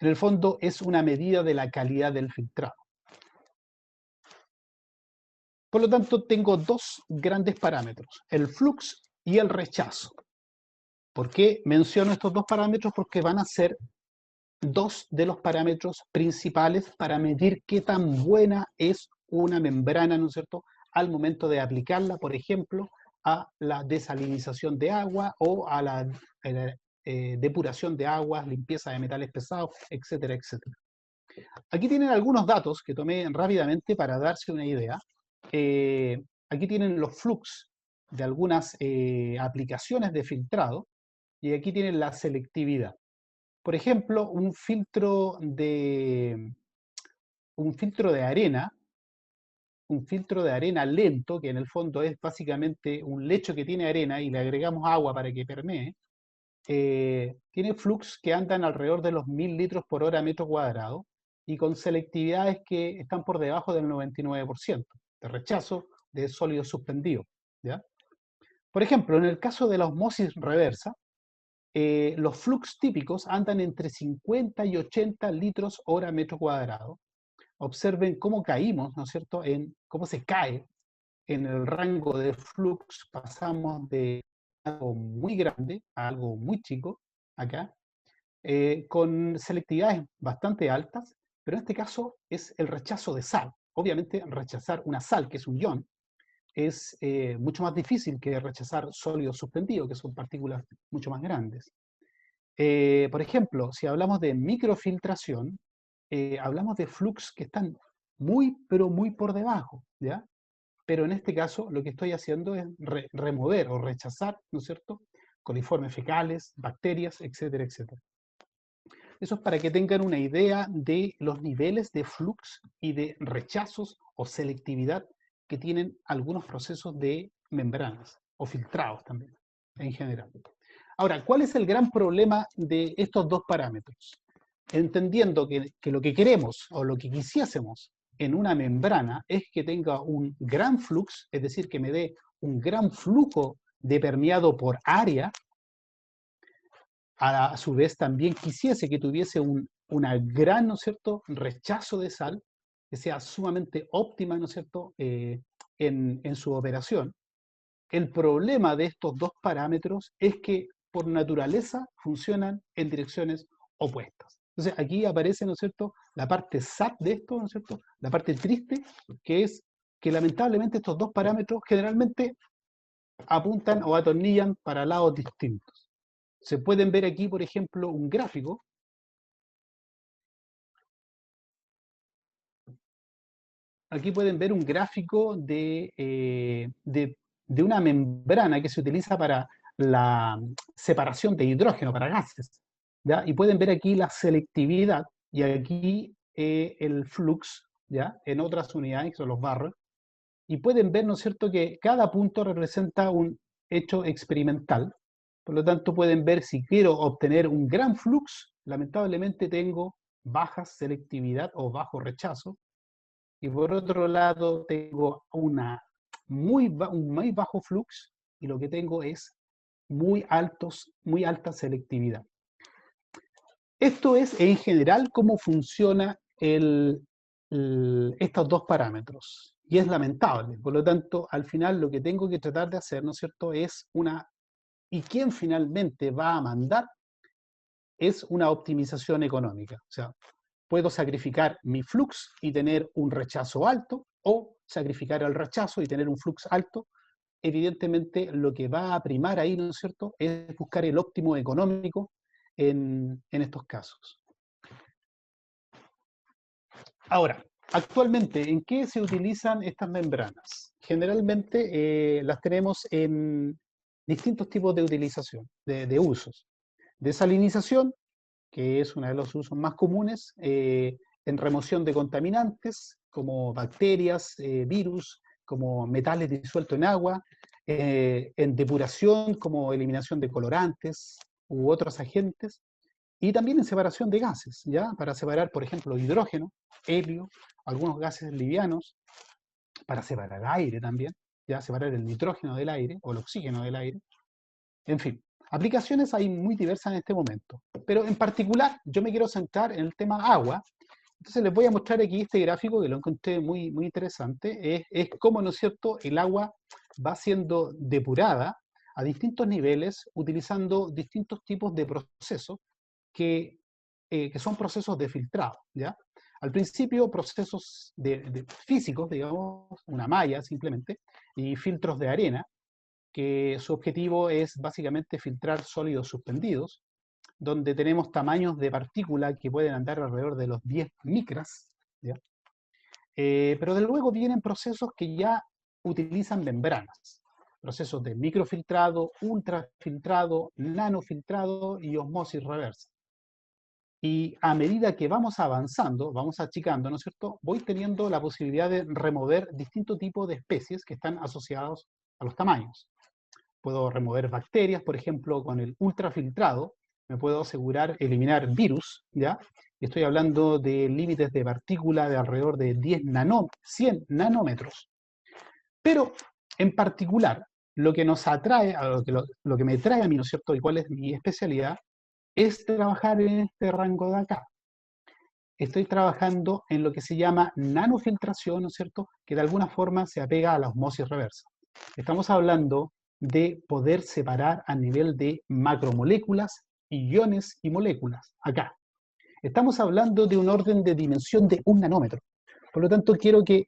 En el fondo es una medida de la calidad del filtrado. Por lo tanto, tengo dos grandes parámetros, el flux y el rechazo. ¿Por qué menciono estos dos parámetros? Porque van a ser dos de los parámetros principales para medir qué tan buena es una membrana, ¿no es cierto?, al momento de aplicarla, por ejemplo, a la desalinización de agua o a la depuración de aguas, limpieza de metales pesados, etcétera, etcétera. Aquí tienen algunos datos que tomé rápidamente para darse una idea. Aquí tienen los flux de algunas aplicaciones de filtrado y aquí tienen la selectividad. Por ejemplo, un filtro de arena lento, que en el fondo es básicamente un lecho que tiene arena y le agregamos agua para que permee, tiene flux que andan alrededor de los 1000 litros por hora metro cuadrado y con selectividades que están por debajo del 99% de rechazo de sólidos suspendidos, ¿ya? Por ejemplo, en el caso de la osmosis reversa, los flux típicos andan entre 50 y 80 litros hora metro cuadrado. Observen cómo caímos, ¿no es cierto?, en cómo se cae en el rango de flux, pasamos de algo muy grande a algo muy chico, acá, con selectividades bastante altas, pero en este caso es el rechazo de sal. Obviamente rechazar una sal, que es un ion, es mucho más difícil que rechazar sólidos suspendidos, que son partículas mucho más grandes. Por ejemplo, si hablamos de microfiltración, hablamos de flux que están muy, pero muy por debajo, ¿ya? Pero en este caso lo que estoy haciendo es remover o rechazar, ¿no es cierto?, coliformes fecales, bacterias, etcétera, etcétera. Eso es para que tengan una idea de los niveles de flux y de rechazos o selectividad que tienen algunos procesos de membranas. o filtrados también, en general. Ahora, ¿cuál es el gran problema de estos dos parámetros? Entendiendo que lo que queremos o lo que quisiésemos en una membrana es que tenga un gran flux, es decir, que me dé un gran flujo de permeado por área, a su vez también quisiese que tuviese una gran, ¿no es cierto?, rechazo de sal, que sea sumamente óptima, ¿no es cierto?, en su operación. El problema de estos dos parámetros es que por naturaleza funcionan en direcciones opuestas. Entonces aquí aparece, ¿no es cierto?, la parte sad de esto, ¿no es cierto?, la parte triste, que es que lamentablemente estos dos parámetros generalmente apuntan o atornillan para lados distintos. Se pueden ver aquí, por ejemplo, un gráfico. Aquí pueden ver un gráfico de una membrana que se utiliza para la separación de hidrógeno, para gases, ¿ya? Y pueden ver aquí la selectividad y aquí el flux, ¿ya? En otras unidades, que son los barros, y pueden ver, ¿no es cierto?, que cada punto representa un hecho experimental. Por lo tanto, pueden ver si quiero obtener un gran flux, lamentablemente tengo baja selectividad o bajo rechazo, y por otro lado tengo un muy bajo flux, y lo que tengo es muy alta selectividad. Esto es en general cómo funciona estos dos parámetros. Y es lamentable. Por lo tanto, al final lo que tengo que tratar de hacer, ¿no es cierto?, es ¿y quién finalmente va a mandar? Es una optimización económica. O sea, puedo sacrificar mi flux y tener un rechazo alto, o sacrificar el rechazo y tener un flux alto. Evidentemente, lo que va a primar ahí, ¿no es cierto?, es buscar el óptimo económico en estos casos. Ahora, actualmente, ¿en qué se utilizan estas membranas? Generalmente las tenemos en distintos tipos de utilización, de usos. Desalinización, que es uno de los usos más comunes, en remoción de contaminantes, como bacterias, virus, como metales disueltos en agua, en depuración, como eliminación de colorantes u otros agentes, y también en separación de gases, ¿ya? Para separar, por ejemplo, hidrógeno, helio, algunos gases livianos, para separar aire también, ¿ya? Separar el nitrógeno del aire o el oxígeno del aire. En fin, aplicaciones hay muy diversas en este momento, pero en particular yo me quiero centrar en el tema agua. Entonces les voy a mostrar aquí este gráfico que lo encontré muy interesante. Es cómo, ¿no es cierto?, el agua va siendo depurada a distintos niveles utilizando distintos tipos de procesos que son procesos de filtrado, ¿ya? Al principio, procesos físicos, digamos, una malla simplemente, y filtros de arena, que su objetivo es básicamente filtrar sólidos suspendidos, donde tenemos tamaños de partícula que pueden andar alrededor de los 10 micras, ¿ya? Pero de luego vienen procesos que ya utilizan membranas, procesos de microfiltrado, ultrafiltrado, nanofiltrado y osmosis reversa. Y a medida que vamos avanzando, vamos achicando, ¿no es cierto?, voy teniendo la posibilidad de remover distintos tipos de especies que están asociados a los tamaños. Puedo remover bacterias, por ejemplo, con el ultrafiltrado, me puedo asegurar eliminar virus, ¿ya? Y estoy hablando de límites de partícula de alrededor de 100 nanómetros. Pero, en particular, lo que nos atrae, lo que me trae a mí, ¿no es cierto?, y cuál es mi especialidad, es trabajar en este rango de acá. Estoy trabajando en lo que se llama nanofiltración, ¿no es cierto?, que de alguna forma se apega a la osmosis reversa. Estamos hablando de poder separar a nivel de macromoléculas, iones y moléculas, acá. Estamos hablando de un orden de dimensión de 1 nanómetro. Por lo tanto, quiero que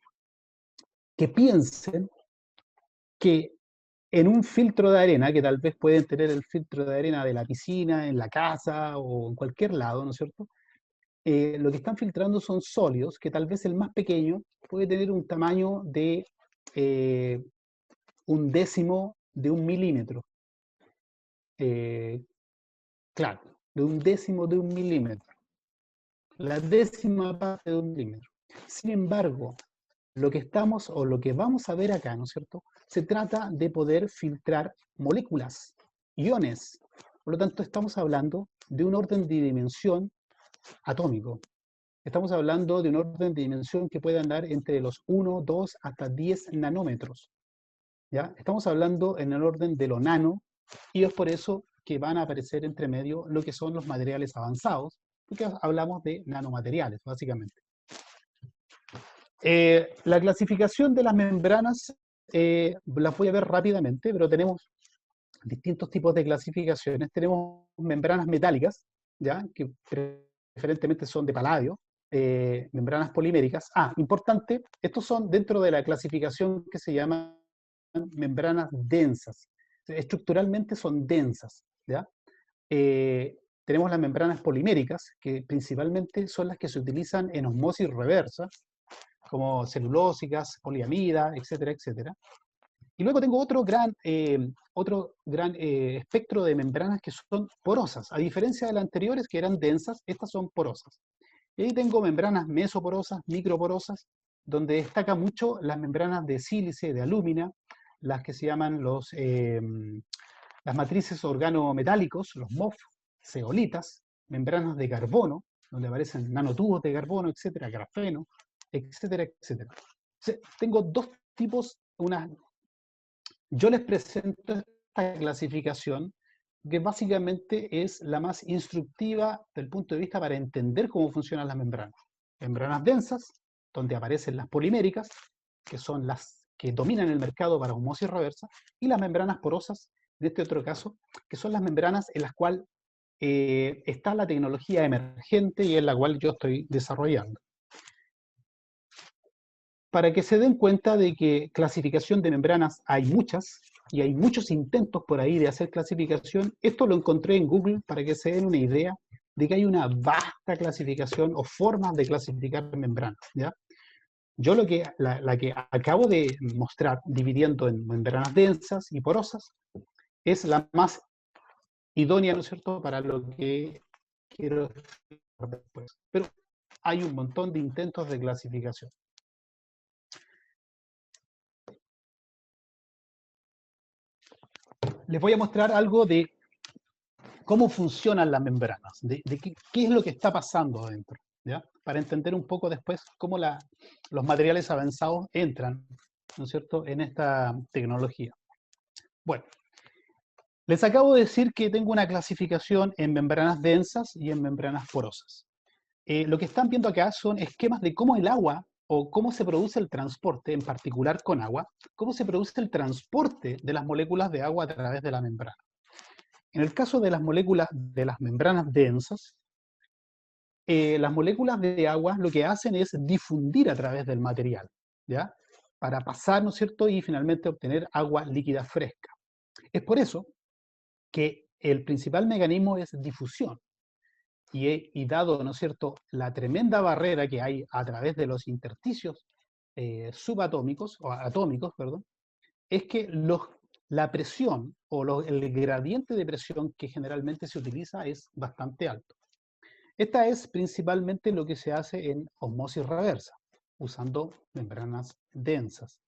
piensen que en un filtro de arena, que tal vez pueden tener el filtro de arena de la piscina, en la casa o en cualquier lado, ¿no es cierto?, lo que están filtrando son sólidos, que tal vez el más pequeño puede tener un tamaño de 1/10 de 1 milímetro. Claro, de 1/10 de 1 milímetro. La décima parte de 1 milímetro. Sin embargo, lo que estamos o lo que vamos a ver acá, ¿no es cierto? Se trata de poder filtrar moléculas, iones. Por lo tanto, estamos hablando de un orden de dimensión atómico. Estamos hablando de un orden de dimensión que puede andar entre los 1, 2, hasta 10 nanómetros. ¿Ya? Estamos hablando en el orden de lo nano, y es por eso que van a aparecer entre medio lo que son los materiales avanzados, porque hablamos de nanomateriales, básicamente. La clasificación de las membranas las voy a ver rápidamente, pero tenemos distintos tipos de clasificaciones. Tenemos membranas metálicas, ¿ya? Que preferentemente son de paladio, membranas poliméricas. Importante, estos son dentro de la clasificación que se llama membranas densas. Estructuralmente son densas, ¿ya? Tenemos las membranas poliméricas, que principalmente son las que se utilizan en osmosis reversa, como celulósicas, poliamida, etcétera, etcétera. Y luego tengo otro gran espectro de membranas que son porosas. A diferencia de las anteriores, que eran densas, estas son porosas. Y ahí tengo membranas mesoporosas, microporosas, donde destaca mucho las membranas de sílice, de alúmina, las que se llaman las matrices organometálicos, los MOF, zeolitas, membranas de carbono, donde aparecen nanotubos de carbono, etcétera, grafeno, etcétera, etcétera. Tengo dos tipos, yo les presento esta clasificación, que básicamente es la más instructiva del punto de vista para entender cómo funcionan las membranas. Membranas densas, donde aparecen las poliméricas, que son las que dominan el mercado para osmosis reversa, y las membranas porosas, en este otro caso, que son las membranas en las cuales está la tecnología emergente y en la cual yo estoy desarrollando. Para que se den cuenta de que clasificación de membranas hay muchas, y hay muchos intentos por ahí de hacer clasificación, esto lo encontré en Google para que se den una idea de que hay una vasta clasificación o formas de clasificar membranas, ¿ya? Yo la que acabo de mostrar, dividiendo en membranas densas y porosas, es la más idónea, ¿no es cierto?, para lo que quiero después. Pero hay un montón de intentos de clasificación. Les voy a mostrar algo de cómo funcionan las membranas, de qué es lo que está pasando adentro, ¿ya? Para entender un poco después cómo los materiales avanzados entran, ¿no es cierto?, en esta tecnología. Bueno, les acabo de decir que tengo una clasificación en membranas densas y en membranas porosas. Lo que están viendo acá son esquemas de cómo el agua, o cómo se produce el transporte, en particular con agua, cómo se produce el transporte de las moléculas de agua a través de la membrana. En el caso de las moléculas de las membranas densas, las moléculas de agua lo que hacen es difundir a través del material, ¿ya? Para pasar, ¿no es cierto?, y finalmente obtener agua líquida fresca. Es por eso que el principal mecanismo es difusión. Y dado, ¿no es cierto?, la tremenda barrera que hay a través de los intersticios subatómicos, o atómicos, perdón, es que la presión o el gradiente de presión que generalmente se utiliza es bastante alto. Esta es principalmente lo que se hace en osmosis reversa, usando membranas densas.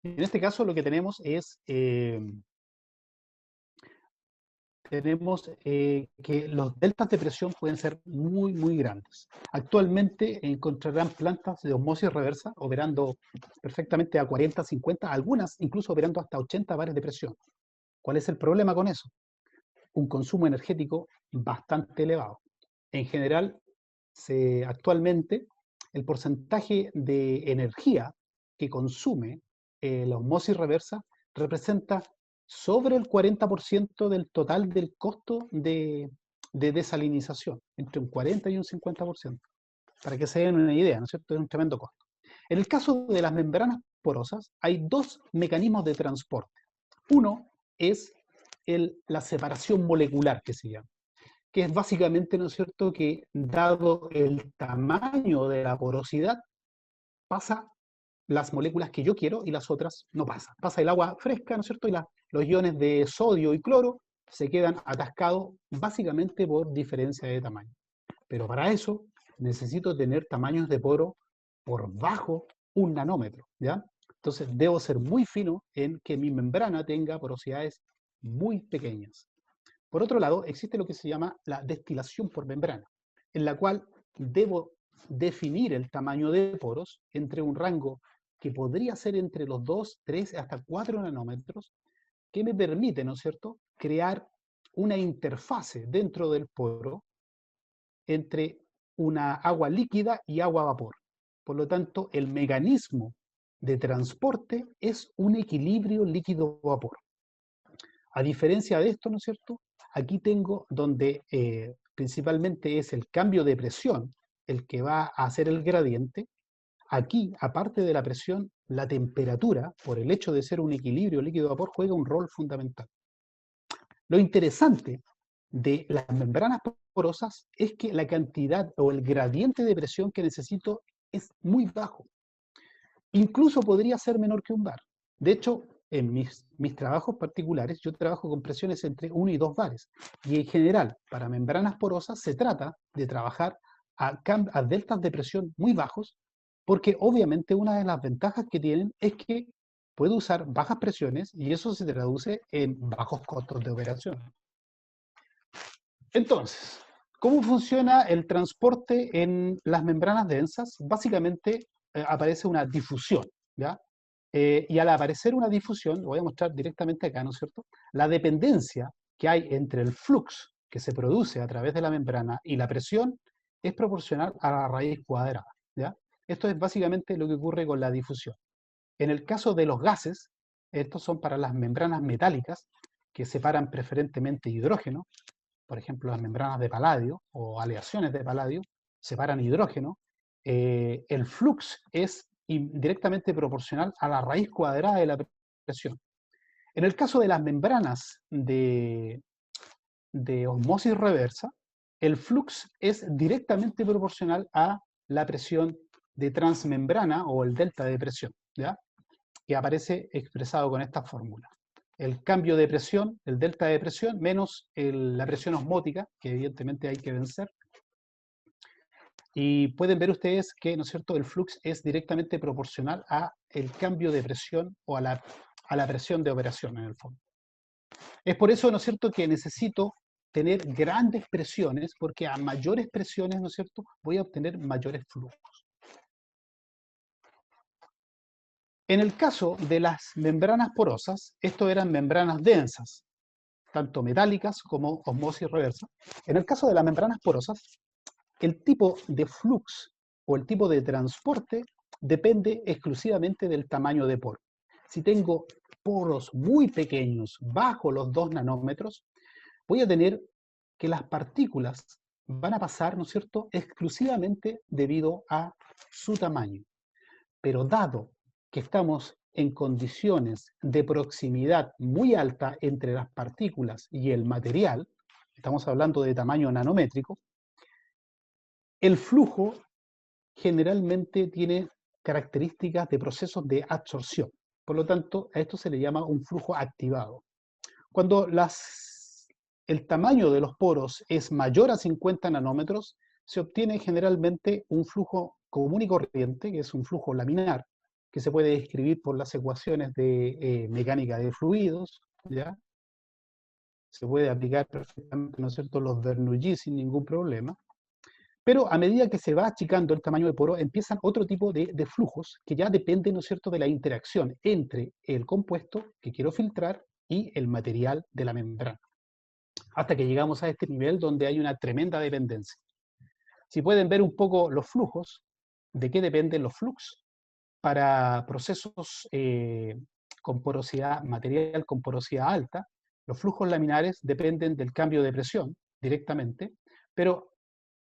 En este caso lo que tenemos es que los deltas de presión pueden ser muy, muy grandes. Actualmente encontrarán plantas de osmosis reversa operando perfectamente a 40, 50, algunas incluso operando hasta 80 bares de presión. ¿Cuál es el problema con eso? Un consumo energético bastante elevado. En general, actualmente, el porcentaje de energía que consume la osmosis reversa representa sobre el 40% del total del costo de desalinización, entre un 40 y un 50%. Para que se den una idea, ¿no es cierto? Es un tremendo costo. En el caso de las membranas porosas, hay dos mecanismos de transporte. Uno es la separación molecular, que se llama, que es básicamente, ¿no es cierto?, que dado el tamaño de la porosidad, pasa las moléculas que yo quiero y las otras no pasan. Pasa el agua fresca, ¿no es cierto?, y los iones de sodio y cloro se quedan atascados básicamente por diferencia de tamaño. Pero para eso necesito tener tamaños de poro por bajo 1 nanómetro, ¿ya? Entonces debo ser muy fino en que mi membrana tenga porosidades muy pequeñas. Por otro lado, existe lo que se llama la destilación por membrana, en la cual debo definir el tamaño de poros entre un rango que podría ser entre los 2, 3, hasta 4 nanómetros, que me permite, ¿no es cierto?, crear una interfase dentro del poro entre una agua líquida y agua vapor. Por lo tanto, el mecanismo de transporte es un equilibrio líquido-vapor. A diferencia de esto, ¿no es cierto? Aquí tengo donde principalmente es el cambio de presión el que va a hacer el gradiente. Aquí, aparte de la presión, la temperatura, por el hecho de ser un equilibrio líquido-vapor, juega un rol fundamental. Lo interesante de las membranas porosas es que la cantidad o el gradiente de presión que necesito es muy bajo. Incluso podría ser menor que un bar. De hecho, en mis trabajos particulares, yo trabajo con presiones entre 1 y 2 bares. Y en general, para membranas porosas, se trata de trabajar a deltas de presión muy bajos, porque obviamente una de las ventajas que tienen es que puedo usar bajas presiones y eso se traduce en bajos costos de operación. Entonces, ¿cómo funciona el transporte en las membranas densas? Básicamente aparece una difusión, ¿ya? Y al aparecer una difusión, lo voy a mostrar directamente acá, ¿no es cierto? La dependencia que hay entre el flux que se produce a través de la membrana y la presión es proporcional a la raíz cuadrada, ¿ya? Esto es básicamente lo que ocurre con la difusión. En el caso de los gases, estos son para las membranas metálicas que separan preferentemente hidrógeno, por ejemplo, las membranas de paladio o aleaciones de paladio, separan hidrógeno, el flux es directamente proporcional a la raíz cuadrada de la presión. En el caso de las membranas de osmosis reversa, el flux es directamente proporcional a la presión de transmembrana o el delta de presión, ¿ya? Que aparece expresado con esta fórmula. El cambio de presión, el delta de presión, menos la presión osmótica, que evidentemente hay que vencer. Y pueden ver ustedes que, ¿no es cierto?, el flux es directamente proporcional a el cambio de presión o a la presión de operación, en el fondo. Es por eso, ¿no es cierto?, que necesito tener grandes presiones, porque a mayores presiones, ¿no es cierto?, voy a obtener mayores flujos. En el caso de las membranas porosas, esto eran membranas densas, tanto metálicas como osmosis reversa. En el caso de las membranas porosas, el tipo de flux o el tipo de transporte depende exclusivamente del tamaño de poro. Si tengo poros muy pequeños, bajo los 2 nanómetros, voy a tener que las partículas van a pasar, ¿no es cierto?, exclusivamente debido a su tamaño. Pero dado que estamos en condiciones de proximidad muy alta entre las partículas y el material, estamos hablando de tamaño nanométrico, el flujo generalmente tiene características de procesos de absorción. Por lo tanto, a esto se le llama un flujo activado. Cuando el tamaño de los poros es mayor a 50 nanómetros, se obtiene generalmente un flujo común y corriente, que es un flujo laminar, que se puede describir por las ecuaciones de mecánica de fluidos, ¿ya? Se puede aplicar perfectamente, ¿no es cierto?, los Bernoulli sin ningún problema. Pero a medida que se va achicando el tamaño de poro, empiezan otro tipo de flujos que ya dependen, ¿no es cierto?, de la interacción entre el compuesto que quiero filtrar y el material de la membrana. Hasta que llegamos a este nivel donde hay una tremenda dependencia. Si pueden ver un poco los flujos, ¿de qué dependen los flujos? Para procesos con porosidad, material con porosidad alta, los flujos laminares dependen del cambio de presión directamente, pero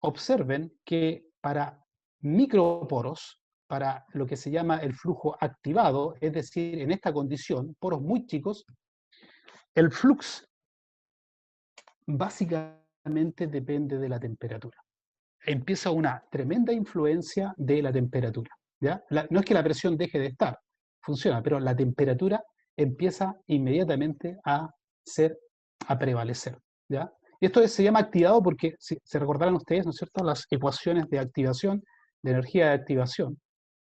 observen que para microporos, para lo que se llama el flujo activado, es decir, en esta condición, poros muy chicos, el flux básicamente depende de la temperatura. Empieza una tremenda influencia de la temperatura, ¿ya? No es que la presión deje de estar, funciona, pero la temperatura empieza inmediatamente a prevalecer, ¿ya? Y esto se llama activado porque, si se recordarán ustedes, ¿no es cierto?, las ecuaciones de activación, de energía de activación.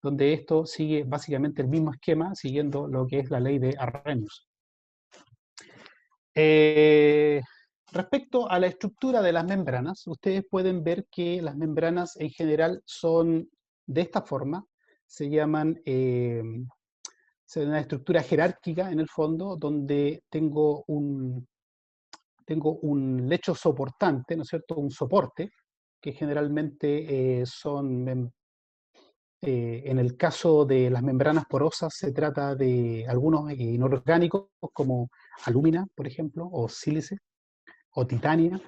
donde esto sigue básicamente el mismo esquema, siguiendo lo que es la ley de Arrhenius. Respecto a la estructura de las membranas, ustedes pueden ver que las membranas en general son de esta forma, se llaman una estructura jerárquica en el fondo, donde tengo un lecho soportante, ¿no es cierto?, un soporte, que generalmente en el caso de las membranas porosas se trata de algunos inorgánicos como alúmina, por ejemplo, o sílice, o titanio.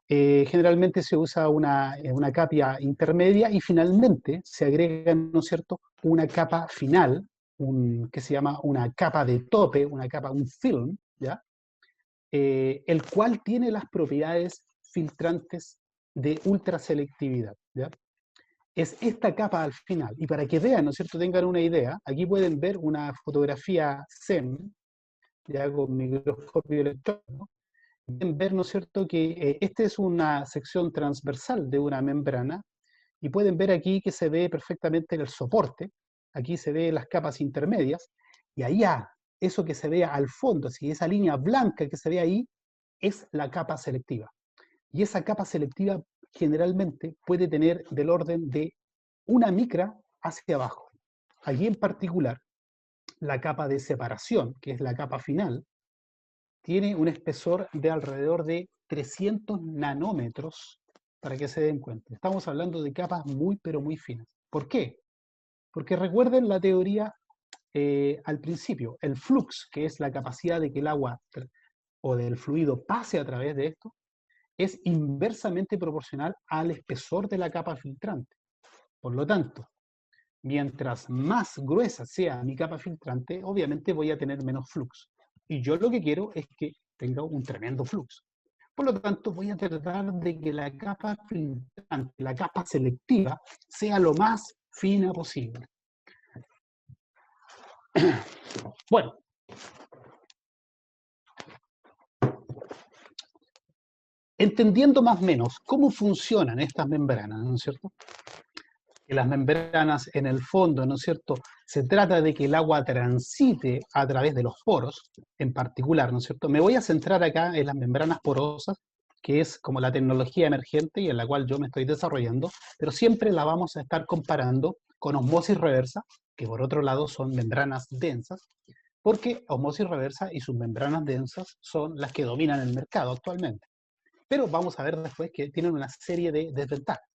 Generalmente se usa una capa intermedia y finalmente se agrega, ¿no es cierto?, una capa final, que se llama una capa de tope, un film, ¿ya? El cual tiene las propiedades filtrantes de ultraselectividad, ¿ya? Es esta capa al final. Y para que vean, ¿no es cierto?, tengan una idea, aquí pueden ver una fotografía SEM, ya con microscopio electrónico, pueden ver, ¿no es cierto?, que esta es una sección transversal de una membrana, y pueden ver aquí que se ve perfectamente el soporte, aquí se ve las capas intermedias, y allá, eso que se ve al fondo, así, esa línea blanca que se ve ahí, es la capa selectiva. Y esa capa selectiva generalmente puede tener del orden de una micra hacia abajo. Allí en particular, la capa de separación, que es la capa final, tiene un espesor de alrededor de 300 nanómetros, para que se den cuenta. Estamos hablando de capas muy, pero muy finas. ¿Por qué? Porque recuerden la teoría al principio, el flux, que es la capacidad de que el agua o del fluido pase a través de esto, es inversamente proporcional al espesor de la capa filtrante. Por lo tanto, mientras más gruesa sea mi capa filtrante, obviamente voy a tener menos flux. Y yo lo que quiero es que tenga un tremendo flux. Por lo tanto, voy a tratar de que la capa filtrante, la capa selectiva, sea lo más fina posible. Bueno, entendiendo más o menos cómo funcionan estas membranas, ¿no es cierto? Que las membranas en el fondo, ¿no es cierto?, se trata de que el agua transite a través de los poros, en particular, ¿no es cierto? Me voy a centrar acá en las membranas porosas, que es como la tecnología emergente y en la cual yo me estoy desarrollando, pero siempre la vamos a estar comparando con osmosis reversa, que por otro lado son membranas densas, porque osmosis reversa y sus membranas densas son las que dominan el mercado actualmente. Pero vamos a ver después que tienen una serie de desventajas.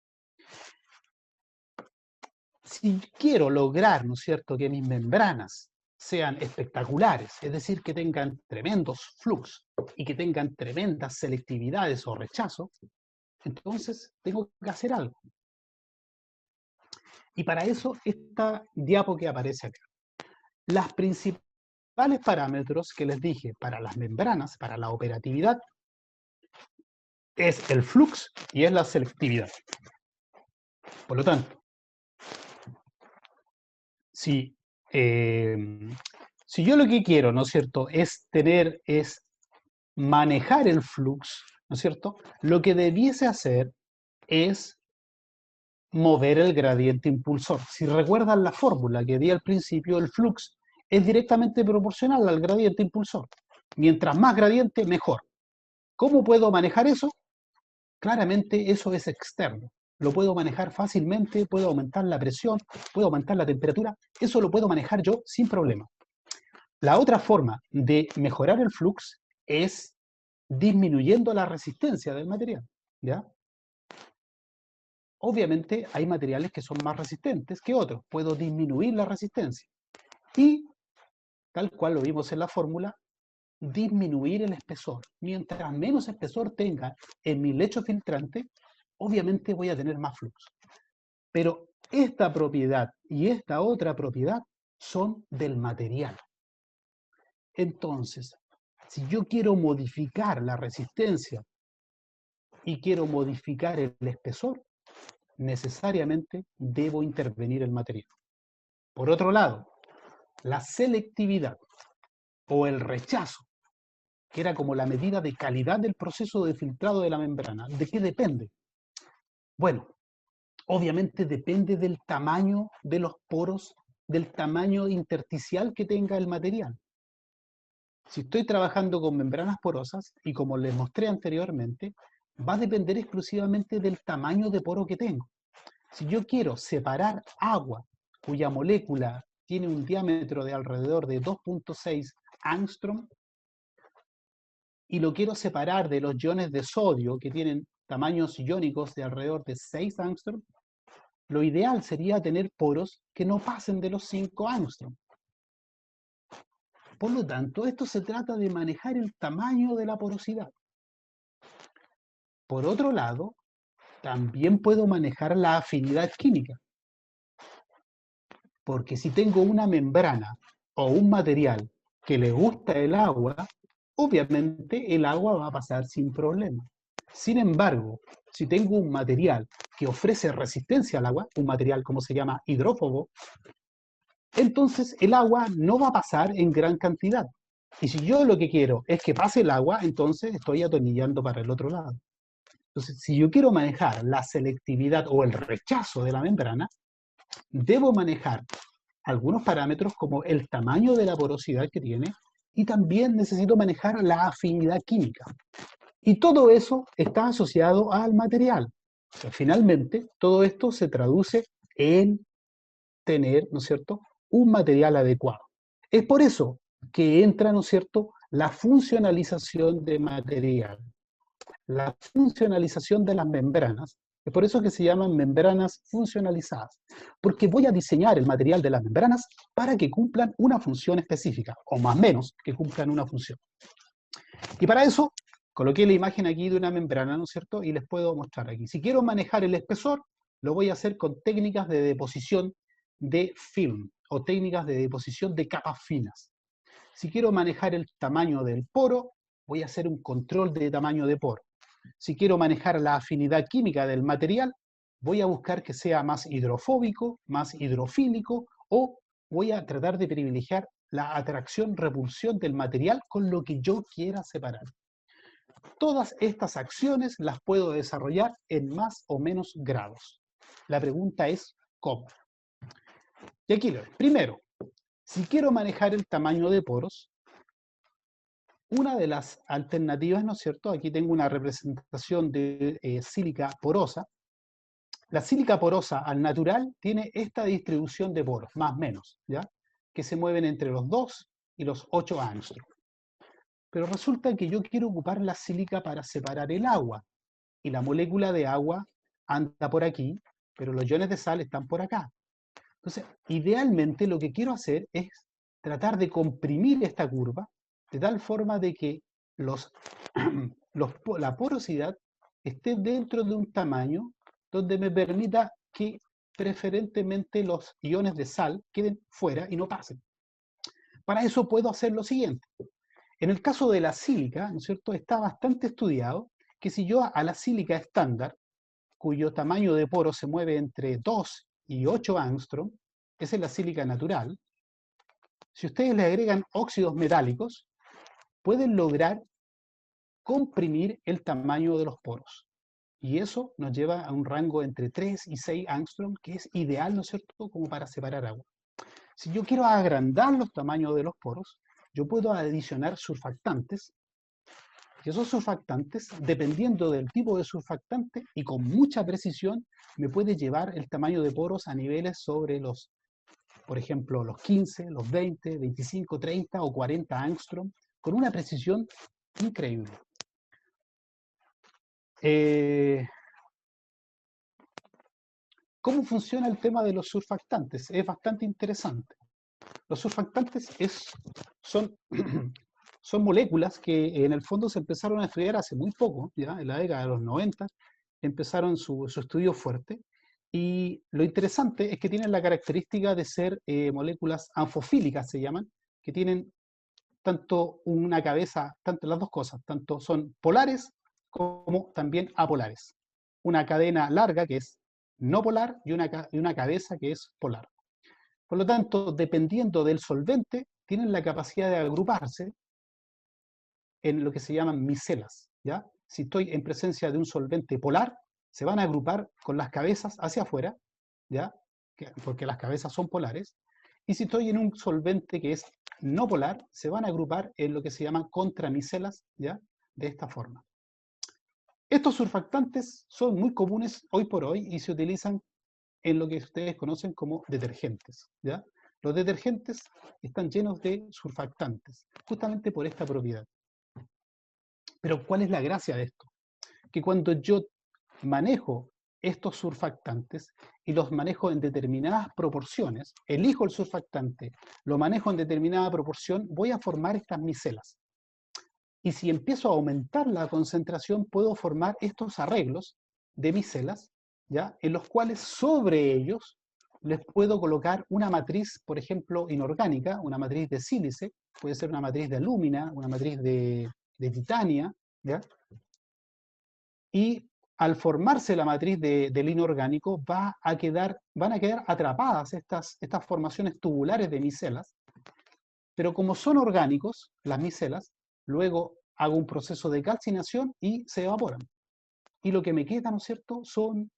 Si quiero lograr, ¿no es cierto?, que mis membranas sean espectaculares, es decir, que tengan tremendos flux y que tengan tremendas selectividades o rechazo, entonces tengo que hacer algo. Y para eso, esta diapo que aparece acá. Las principales parámetros que les dije para las membranas, para la operatividad, es el flux y es la selectividad. Por lo tanto, si yo lo que quiero, ¿no es cierto?, es manejar el flux, ¿no es cierto?, lo que debiese hacer es mover el gradiente impulsor. Si recuerdan la fórmula que di al principio, el flux es directamente proporcional al gradiente impulsor. Mientras más gradiente, mejor. ¿Cómo puedo manejar eso? Claramente eso es externo. Lo puedo manejar fácilmente, puedo aumentar la presión, puedo aumentar la temperatura. Eso lo puedo manejar yo sin problema. La otra forma de mejorar el flux es disminuyendo la resistencia del material, ¿ya? Obviamente hay materiales que son más resistentes que otros. Puedo disminuir la resistencia. Y, tal cual lo vimos en la fórmula, disminuir el espesor. Mientras menos espesor tenga en mi lecho filtrante, obviamente voy a tener más flux. Pero esta propiedad y esta otra propiedad son del material. Entonces, si yo quiero modificar la resistencia y quiero modificar el espesor, necesariamente debo intervenir el material. Por otro lado, la selectividad o el rechazo, que era como la medida de calidad del proceso de filtrado de la membrana, ¿de qué depende? Bueno, Obviamente depende del tamaño de los poros, del tamaño intersticial que tenga el material. Si estoy trabajando con membranas porosas, y como les mostré anteriormente, va a depender exclusivamente del tamaño de poro que tengo. Si yo quiero separar agua cuya molécula tiene un diámetro de alrededor de 2.6 angstrom y lo quiero separar de los iones de sodio que tienen tamaños iónicos de alrededor de 6 angstrom, lo ideal sería tener poros que no pasen de los 5 angstrom. Por lo tanto, esto se trata de manejar el tamaño de la porosidad. Por otro lado, también puedo manejar la afinidad química. Porque si tengo una membrana o un material que le gusta el agua, obviamente el agua va a pasar sin problema. Sin embargo, si tengo un material que ofrece resistencia al agua, un material como se llama hidrófobo, entonces el agua no va a pasar en gran cantidad. Y si yo lo que quiero es que pase el agua, entonces estoy atornillando para el otro lado. Entonces, si yo quiero manejar la selectividad o el rechazo de la membrana, debo manejar algunos parámetros como el tamaño de la porosidad que tiene y también necesito manejar la afinidad química. Y todo eso está asociado al material. O sea, finalmente, todo esto se traduce en tener, ¿no es cierto?, un material adecuado. Es por eso que entra, ¿no es cierto?, la funcionalización de material, la funcionalización de las membranas. Es por eso que se llaman membranas funcionalizadas, porque voy a diseñar el material de las membranas para que cumplan una función específica, o más o menos que cumplan una función. Y para eso coloqué la imagen aquí de una membrana, ¿no es cierto? Y les puedo mostrar aquí. Si quiero manejar el espesor, lo voy a hacer con técnicas de deposición de film o técnicas de deposición de capas finas. Si quiero manejar el tamaño del poro, voy a hacer un control de tamaño de poro. Si quiero manejar la afinidad química del material, voy a buscar que sea más hidrofóbico, más hidrofílico, o voy a tratar de privilegiar la atracción-repulsión del material con lo que yo quiera separar. Todas estas acciones las puedo desarrollar en más o menos grados. La pregunta es, ¿cómo? Y aquí lo ven. Primero, si quiero manejar el tamaño de poros, una de las alternativas, ¿no es cierto? Aquí tengo una representación de sílica porosa. La sílica porosa al natural tiene esta distribución de poros, más o menos, ¿ya? Que se mueven entre los 2 y los 8 angstrom. Pero resulta que yo quiero ocupar la sílica para separar el agua, y la molécula de agua anda por aquí, pero los iones de sal están por acá. Entonces, idealmente lo que quiero hacer es tratar de comprimir esta curva de tal forma de que la porosidad esté dentro de un tamaño donde me permita que preferentemente los iones de sal queden fuera y no pasen. Para eso puedo hacer lo siguiente. En el caso de la sílica, ¿no es cierto?, está bastante estudiado que si yo a la sílica estándar, cuyo tamaño de poro se mueve entre 2 y 8 angstrom, esa es la sílica natural, si ustedes le agregan óxidos metálicos, pueden lograr comprimir el tamaño de los poros. Y eso nos lleva a un rango entre 3 y 6 angstrom, que es ideal, ¿no es cierto?, como para separar agua. Si yo quiero agrandar los tamaños de los poros, yo puedo adicionar surfactantes, y esos surfactantes, dependiendo del tipo de surfactante y con mucha precisión, me puede llevar el tamaño de poros a niveles sobre los, por ejemplo, los 15, los 20, 25, 30 o 40 angstrom, con una precisión increíble. ¿Cómo funciona el tema de los surfactantes? Es bastante interesante. Los surfactantes son, son moléculas que en el fondo se empezaron a estudiar hace muy poco, ya en la década de los 90, empezaron su estudio fuerte. Y lo interesante es que tienen la característica de ser moléculas anfofílicas, se llaman, que tienen tanto una cabeza, tanto las dos cosas, tanto son polares como también apolares. Una cadena larga que es no polar y una cabeza que es polar. Por lo tanto, dependiendo del solvente, tienen la capacidad de agruparse en lo que se llaman micelas, ¿ya? Si estoy en presencia de un solvente polar, se van a agrupar con las cabezas hacia afuera, ¿ya? Porque las cabezas son polares. Y si estoy en un solvente que es no polar, se van a agrupar en lo que se llama contramicelas, ¿ya? De esta forma. Estos surfactantes son muy comunes hoy por hoy y se utilizan en lo que ustedes conocen como detergentes, ¿ya? Los detergentes están llenos de surfactantes, justamente por esta propiedad. Pero ¿cuál es la gracia de esto? Que cuando yo manejo estos surfactantes y los manejo en determinadas proporciones, elijo el surfactante, lo manejo en determinada proporción, voy a formar estas micelas. Y si empiezo a aumentar la concentración, puedo formar estos arreglos de micelas, ¿ya? En los cuales sobre ellos les puedo colocar una matriz, por ejemplo, inorgánica, una matriz de sílice, puede ser una matriz de alúmina, una matriz de titania, ¿ya? Y al formarse la matriz del inorgánico, van a quedar atrapadas estas formaciones tubulares de micelas, pero como son orgánicos, las micelas, luego hago un proceso de calcinación y se evaporan. Y lo que me queda, ¿no es cierto?, son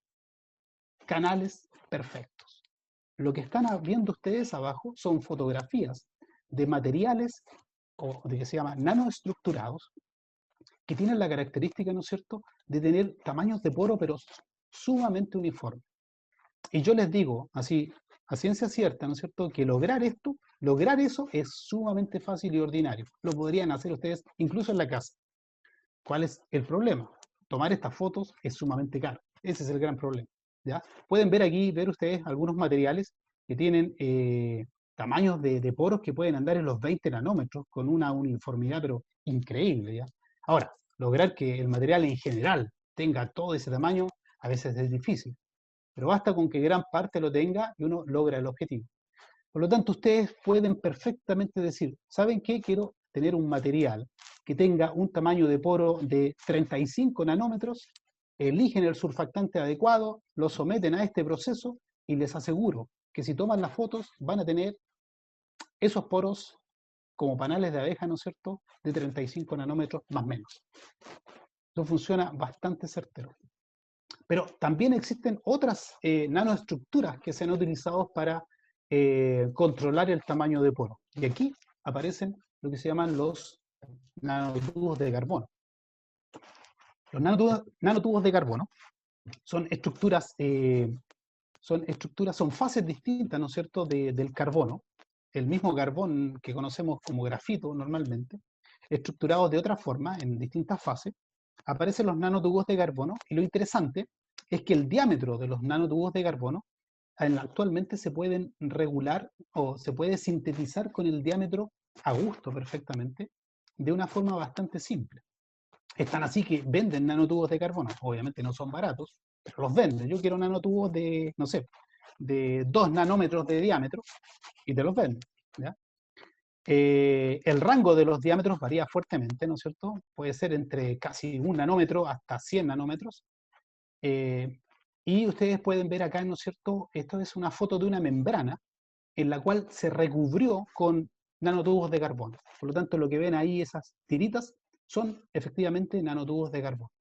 canales perfectos. Lo que están viendo ustedes abajo son fotografías de materiales, o de que se llama nanoestructurados, que tienen la característica, ¿no es cierto?, de tener tamaños de poro, pero sumamente uniformes. Y yo les digo, así, a ciencia cierta, ¿no es cierto?, que lograr eso es sumamente fácil y ordinario. Lo podrían hacer ustedes incluso en la casa. ¿Cuál es el problema? Tomar estas fotos es sumamente caro. Ese es el gran problema, ¿ya? Pueden ver aquí, ver ustedes algunos materiales que tienen tamaños de poros que pueden andar en los 20 nanómetros con una uniformidad, pero increíble, ¿ya? Ahora, lograr que el material en general tenga todo ese tamaño a veces es difícil, pero basta con que gran parte lo tenga y uno logra el objetivo. Por lo tanto, ustedes pueden perfectamente decir, ¿saben qué? Quiero tener un material que tenga un tamaño de poro de 35 nanómetros, eligen el surfactante adecuado, lo someten a este proceso y les aseguro que si toman las fotos van a tener esos poros como panales de abeja, ¿no es cierto?, de 35 nanómetros más o menos. Eso funciona bastante certero. Pero también existen otras nanoestructuras que se han utilizado para controlar el tamaño de poro. Y aquí aparecen lo que se llaman los nanotubos de carbono. Los nanotubos de carbono son estructuras, son fases distintas, ¿no es cierto?, del carbono, el mismo carbón que conocemos como grafito normalmente, estructurados de otra forma, en distintas fases. Aparecen los nanotubos de carbono, y lo interesante es que el diámetro de los nanotubos de carbono actualmente se pueden regular o se puede sintetizar con el diámetro a gusto perfectamente, de una forma bastante simple. Están así que venden nanotubos de carbono, obviamente no son baratos, pero los venden. Yo quiero nanotubos de, no sé, de 2 nanómetros de diámetro y te los venden, ¿ya? El rango de los diámetros varía fuertemente, ¿no es cierto? Puede ser entre casi 1 nanómetro hasta 100 nanómetros. Y ustedes pueden ver acá, ¿no es cierto? Esto es una foto de una membrana en la cual se recubrió con nanotubos de carbono. Por lo tanto, lo que ven ahí, esas tiritas, son efectivamente nanotubos de carbono.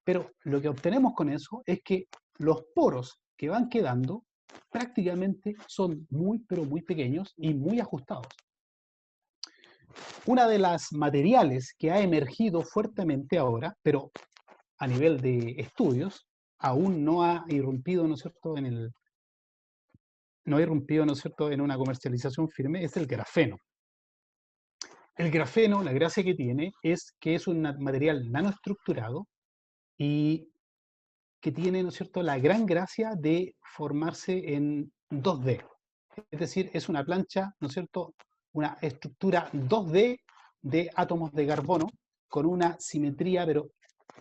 Pero lo que obtenemos con eso es que los poros que van quedando prácticamente son muy, pero muy pequeños y muy ajustados. Una de las materiales que ha emergido fuertemente ahora, pero a nivel de estudios, aún no ha irrumpido, ¿no es cierto?, ¿no es cierto?, en una comercialización firme, es el grafeno. El grafeno, la gracia que tiene es que es un material nanoestructurado y que tiene, ¿no es cierto?, la gran gracia de formarse en 2D. Es decir, es una plancha, ¿no es cierto?, una estructura 2D de átomos de carbono con una simetría, pero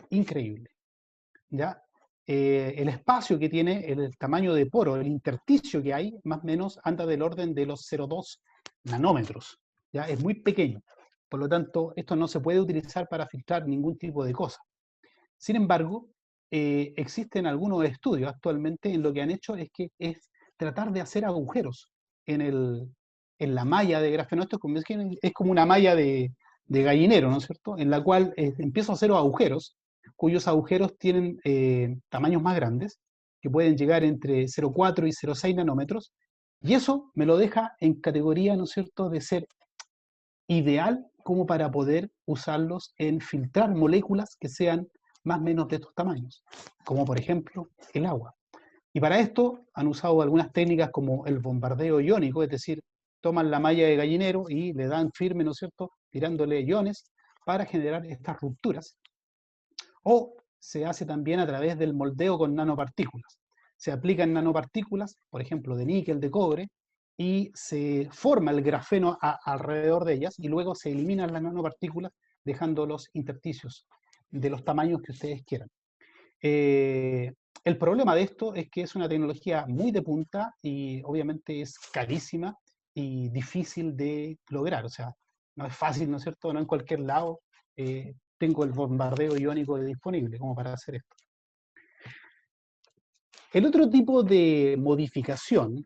increíble, ¿ya? El espacio que tiene, el tamaño de poro, el intersticio que hay, más o menos anda del orden de los 0,2 nanómetros, ¿ya? Es muy pequeño. Por lo tanto, esto no se puede utilizar para filtrar ningún tipo de cosa. Sin embargo, existen algunos estudios actualmente en lo que han hecho es tratar de hacer agujeros en la malla de grafeno. Esto es como una malla de gallinero, ¿no es cierto?, en la cual empiezo a hacer agujeros cuyos agujeros tienen tamaños más grandes, que pueden llegar entre 0,4 y 0,6 nanómetros, y eso me lo deja en categoría, ¿no es cierto?, de ser ideal como para poder usarlos en filtrar moléculas que sean más o menos de estos tamaños, como por ejemplo el agua. Y para esto han usado algunas técnicas como el bombardeo iónico, es decir, toman la malla de gallinero y le dan firme, ¿no es cierto?, tirándole iones para generar estas rupturas. O se hace también a través del moldeo con nanopartículas. Se aplican nanopartículas, por ejemplo, de níquel, de cobre, y se forma el grafeno alrededor de ellas y luego se eliminan las nanopartículas dejando los intersticios de los tamaños que ustedes quieran. El problema de esto es que es una tecnología muy de punta y obviamente es carísima y difícil de lograr. O sea, no es fácil, ¿no es cierto? No en cualquier lado tengo el bombardeo iónico disponible como para hacer esto. El otro tipo de modificación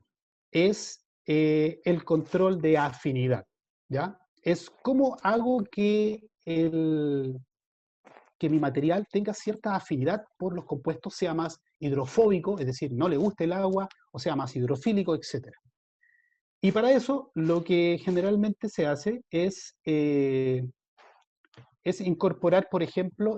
es el control de afinidad, ¿ya? Es cómo hago que mi material tenga cierta afinidad por los compuestos, sea más hidrofóbico, es decir, no le guste el agua, o sea más hidrofílico, etc. Y para eso lo que generalmente se hace es incorporar, por ejemplo,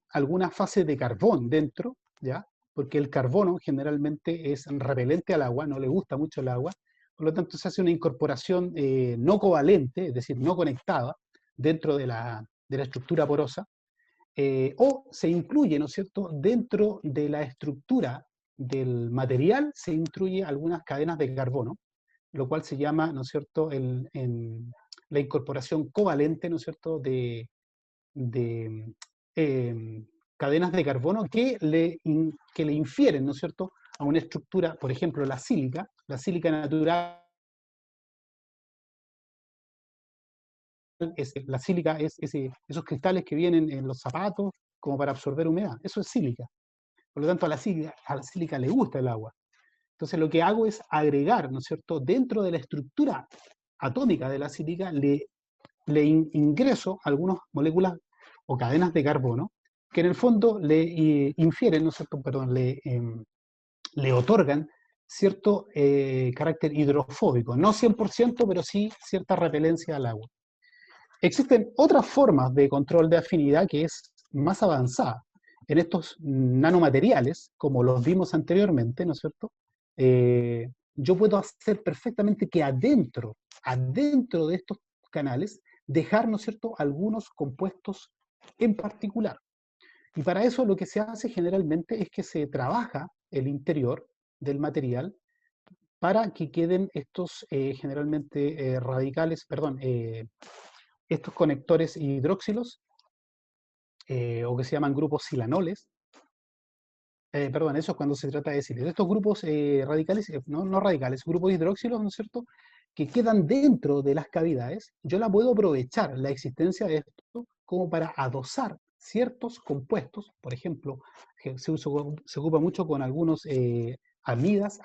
alguna fase de carbón dentro, ¿ya? Porque el carbono generalmente es repelente al agua, no le gusta mucho el agua, por lo tanto se hace una incorporación no covalente, es decir, no conectada, dentro de la estructura porosa, o se incluye, ¿no es cierto?, dentro de la estructura del material se incluye algunas cadenas de carbono, lo cual se llama, ¿no es cierto?, la incorporación covalente, ¿no es cierto?, de cadenas de carbono que le infieren, ¿no es cierto?, a una estructura, por ejemplo, la sílica natural. La sílica es esos cristales que vienen en los zapatos como para absorber humedad. Eso es sílica. Por lo tanto, a la sílica le gusta el agua. Entonces, lo que hago es agregar, ¿no es cierto?, dentro de la estructura atómica de la sílica, le ingreso algunas moléculas o cadenas de carbono que en el fondo le infieren, ¿no es cierto?, perdón, le otorgan cierto carácter hidrofóbico. No 100%, pero sí cierta repelencia al agua. Existen otras formas de control de afinidad que es más avanzada. En estos nanomateriales, como los vimos anteriormente, ¿no es cierto? Yo puedo hacer perfectamente que adentro de estos canales, dejar, ¿no es cierto?, algunos compuestos en particular. Y para eso lo que se hace generalmente es que se trabaja el interior del material para que queden estos generalmente radicales, perdón, estos conectores hidróxilos, o que se llaman grupos silanoles, perdón, eso es cuando se trata de decir, estos grupos radicales, no radicales, grupos hidróxilos, ¿no es cierto?, que quedan dentro de las cavidades, yo la puedo aprovechar la existencia de esto como para adosar ciertos compuestos, por ejemplo, que se ocupa mucho con algunos aminas,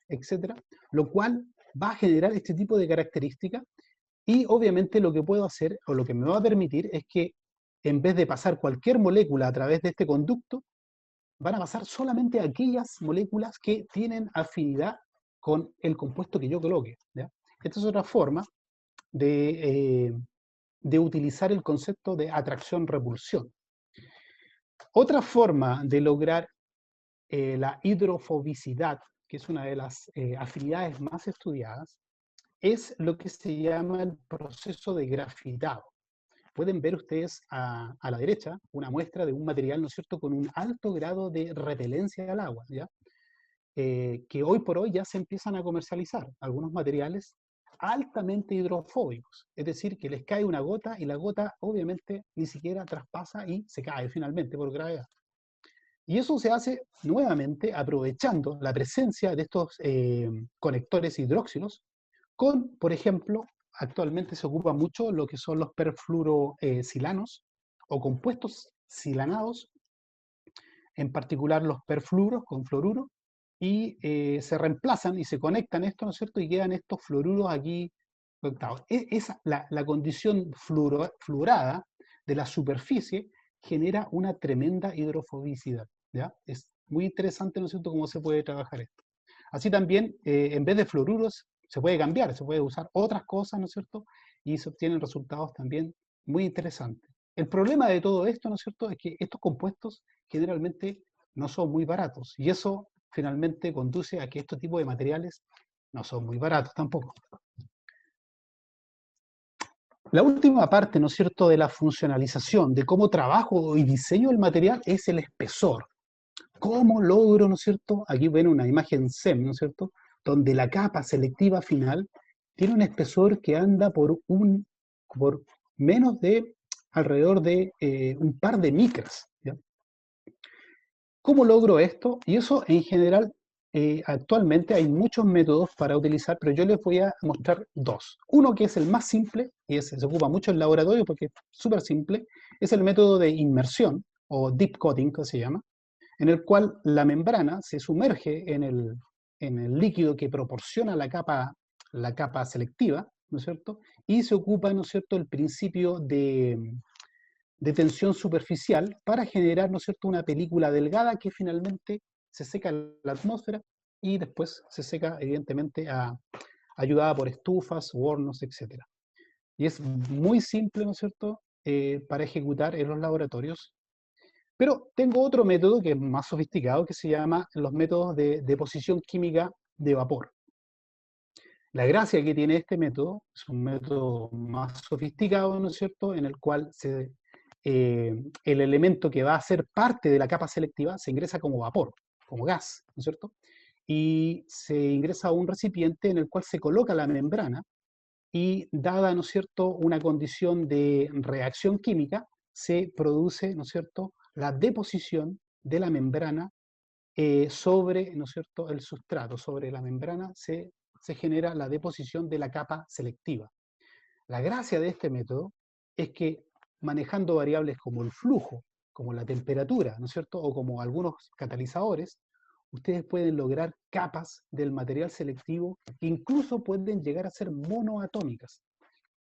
etcétera, lo cual va a generar este tipo de características. Y obviamente lo que puedo hacer, o lo que me va a permitir, es que en vez de pasar cualquier molécula a través de este conducto, van a pasar solamente aquellas moléculas que tienen afinidad con el compuesto que yo coloque, ¿ya? Esta es otra forma de utilizar el concepto de atracción-repulsión. Otra forma de lograr la hidrofobicidad, que es una de las afinidades más estudiadas, es lo que se llama el proceso de grafitado. Pueden ver ustedes a la derecha una muestra de un material, ¿no es cierto?, con un alto grado de repelencia al agua, ¿ya? Que hoy por hoy ya se empiezan a comercializar algunos materiales altamente hidrofóbicos, es decir, que les cae una gota y la gota obviamente ni siquiera traspasa y se cae finalmente por gravedad. Y eso se hace nuevamente aprovechando la presencia de estos conectores hidróxilos con, por ejemplo, actualmente se ocupa mucho lo que son los perfluorosilanos o compuestos silanados, en particular los perfluoros con fluoruro, y se reemplazan y se conectan esto, ¿no es cierto?, y quedan estos fluoruros aquí conectados. Es la condición fluorada de la superficie genera una tremenda hidrofobicidad, ¿ya? Es muy interesante, ¿no es cierto?, cómo se puede trabajar esto. Así también, en vez de fluoruros, se puede cambiar, se puede usar otras cosas, ¿no es cierto?, y se obtienen resultados también muy interesantes. El problema de todo esto, ¿no es cierto?, es que estos compuestos generalmente no son muy baratos, y eso finalmente conduce a que este tipo de materiales no son muy baratos tampoco. La última parte, ¿no es cierto?, de la funcionalización, de cómo trabajo y diseño el material, es el espesor. ¿Cómo logro, ¿no es cierto? Aquí ven una imagen SEM, ¿no es cierto?, donde la capa selectiva final tiene un espesor que anda por menos de, alrededor de un par de micras, ¿ya? ¿Cómo logro esto? Y eso en general, actualmente hay muchos métodos para utilizar, pero yo les voy a mostrar dos. Uno que es el más simple, y ese se ocupa mucho en laboratorio porque es súper simple, es el método de inmersión, o deep coating, que se llama, en el cual la membrana se sumerge en el líquido que proporciona la capa selectiva, ¿no es cierto? Y se ocupa, ¿no es cierto?, el principio de tensión superficial para generar, ¿no es cierto?, una película delgada que finalmente se seca en la atmósfera y después se seca, evidentemente, ayudada por estufas, hornos, etc. Y es muy simple, ¿no es cierto?, para ejecutar en los laboratorios. Pero tengo otro método que es más sofisticado, que se llama los métodos de deposición química de vapor. La gracia que tiene este método es un método más sofisticado, ¿no es cierto?, en el cual el elemento que va a ser parte de la capa selectiva se ingresa como vapor, como gas, ¿no es cierto? Y se ingresa a un recipiente en el cual se coloca la membrana y dada, ¿no es cierto?, una condición de reacción química, se produce, ¿no es cierto?, la deposición de la membrana sobre, ¿no es cierto?, el sustrato. Sobre la membrana se genera la deposición de la capa selectiva. La gracia de este método es que manejando variables como el flujo, como la temperatura, ¿no es cierto?, o como algunos catalizadores, ustedes pueden lograr capas del material selectivo que incluso pueden llegar a ser monoatómicas.